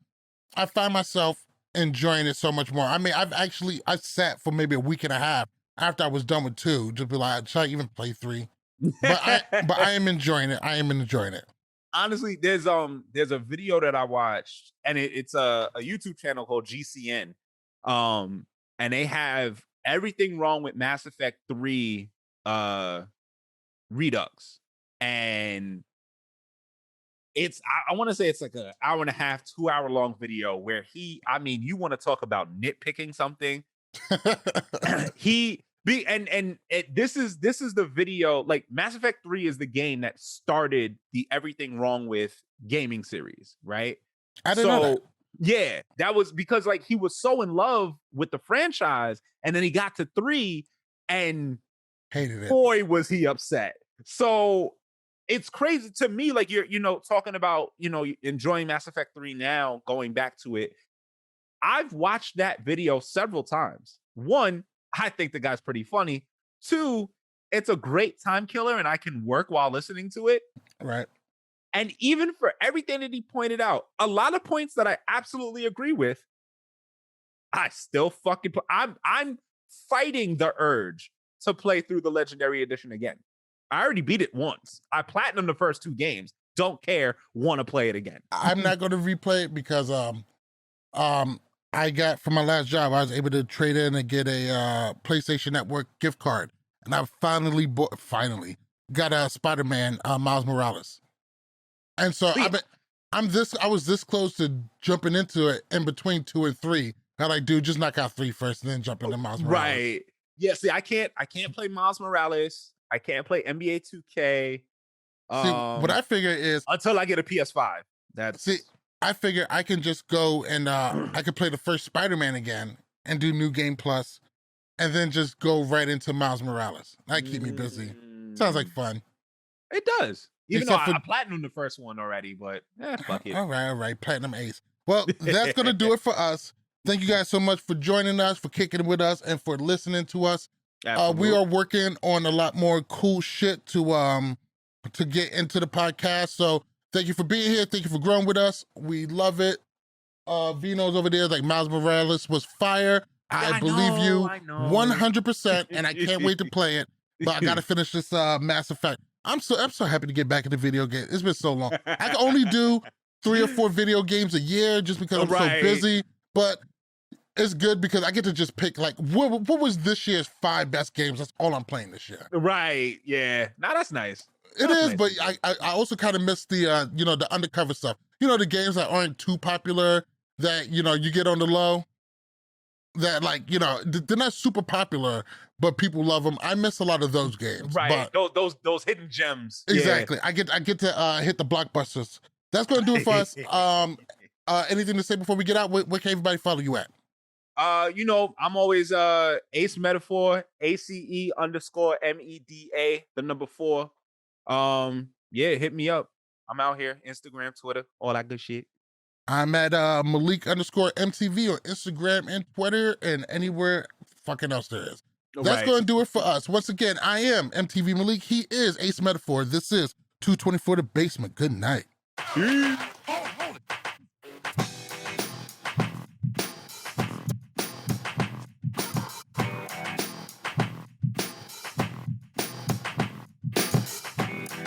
Speaker 1: I find myself enjoying it so much more. I mean, I sat for maybe a week and a half after I was done with 2, just be like, should I even play 3? But I am enjoying it. I am enjoying it.
Speaker 2: Honestly, there's a video that I watched, and it's a YouTube channel called GCN. And they have everything wrong with Mass Effect 3 Redux, and I want to say it's like an hour and a half, 2 hour long video where you want to talk about nitpicking something. This is the video. Like, Mass Effect 3 is the game that started the everything wrong with gaming series, right?
Speaker 1: I didn't know that.
Speaker 2: Yeah, that was because like he was so in love with the franchise, and then he got to 3 and
Speaker 1: hated it.
Speaker 2: Boy, was he upset. So it's crazy to me, like you're talking about enjoying Mass Effect 3 now, going back to it. I've watched that video several times. One, I think the guy's pretty funny. Two, it's a great time killer and I can work while listening to it.
Speaker 1: Right.
Speaker 2: And even for everything that he pointed out, a lot of points that I absolutely agree with, I still fucking I'm fighting the urge to play through the Legendary Edition again. I already beat it once. I platinumed the first 2 games. Don't care. Want to play it again.
Speaker 1: I'm not going to replay it because I got, for my last job, I was able to trade in and get a PlayStation Network gift card. And I finally got a Spider-Man Miles Morales. And so I was this close to jumping into it in between 2 and 3. I'm like, dude, just knock out 3 first and then jump into Miles Morales.
Speaker 2: Right. Yeah, see, I can't play Miles Morales. I can't play NBA 2K.
Speaker 1: See, what I figure is
Speaker 2: until I get a PS5.
Speaker 1: I figure I can just go and I can play the first Spider-Man again and do New Game Plus and then just go right into Miles Morales. That keep me busy. Sounds like fun.
Speaker 2: It does. Even though I platinumed the first one already, but fuck it.
Speaker 1: All right. Platinum Ace. Well, that's going to do it for us. Thank you guys so much for joining us, for kicking it with us, and for listening to us. We are working on a lot more cool shit to get into the podcast. So thank you for being here. Thank you for growing with us. We love it. Vino's over there like Miles Morales was fire. I believe you 100%, and I can't wait to play it. But I got to finish this Mass Effect. I'm so happy to get back into video games. It's been so long. I can only do 3 or 4 video games a year just because I'm so busy. But it's good because I get to just pick, like, what was this year's 5 best games? That's all I'm playing this year.
Speaker 2: Right, yeah. Now that's nice.
Speaker 1: It is, but I also kind of miss the, the undercover stuff. The games that aren't too popular that, you get on the low. That, like, they're not super popular, but people love them. I miss a lot of those games.
Speaker 2: Right, those hidden gems.
Speaker 1: Exactly. Yeah. I get to hit the blockbusters. That's going to do it for us. Anything to say before we get out? Where can everybody follow you at?
Speaker 2: I'm always Ace Metaphor, ACE_MEDA, the number 4. Hit me up. I'm out here, Instagram, Twitter, all that good shit.
Speaker 1: I'm at Malik_MTV on Instagram and Twitter and anywhere fucking else there is. That's going to do it for us. Once again, I am MTV Malik. He is Ace Metaphor. This is 224 The Basement. Good night.
Speaker 2: Peace.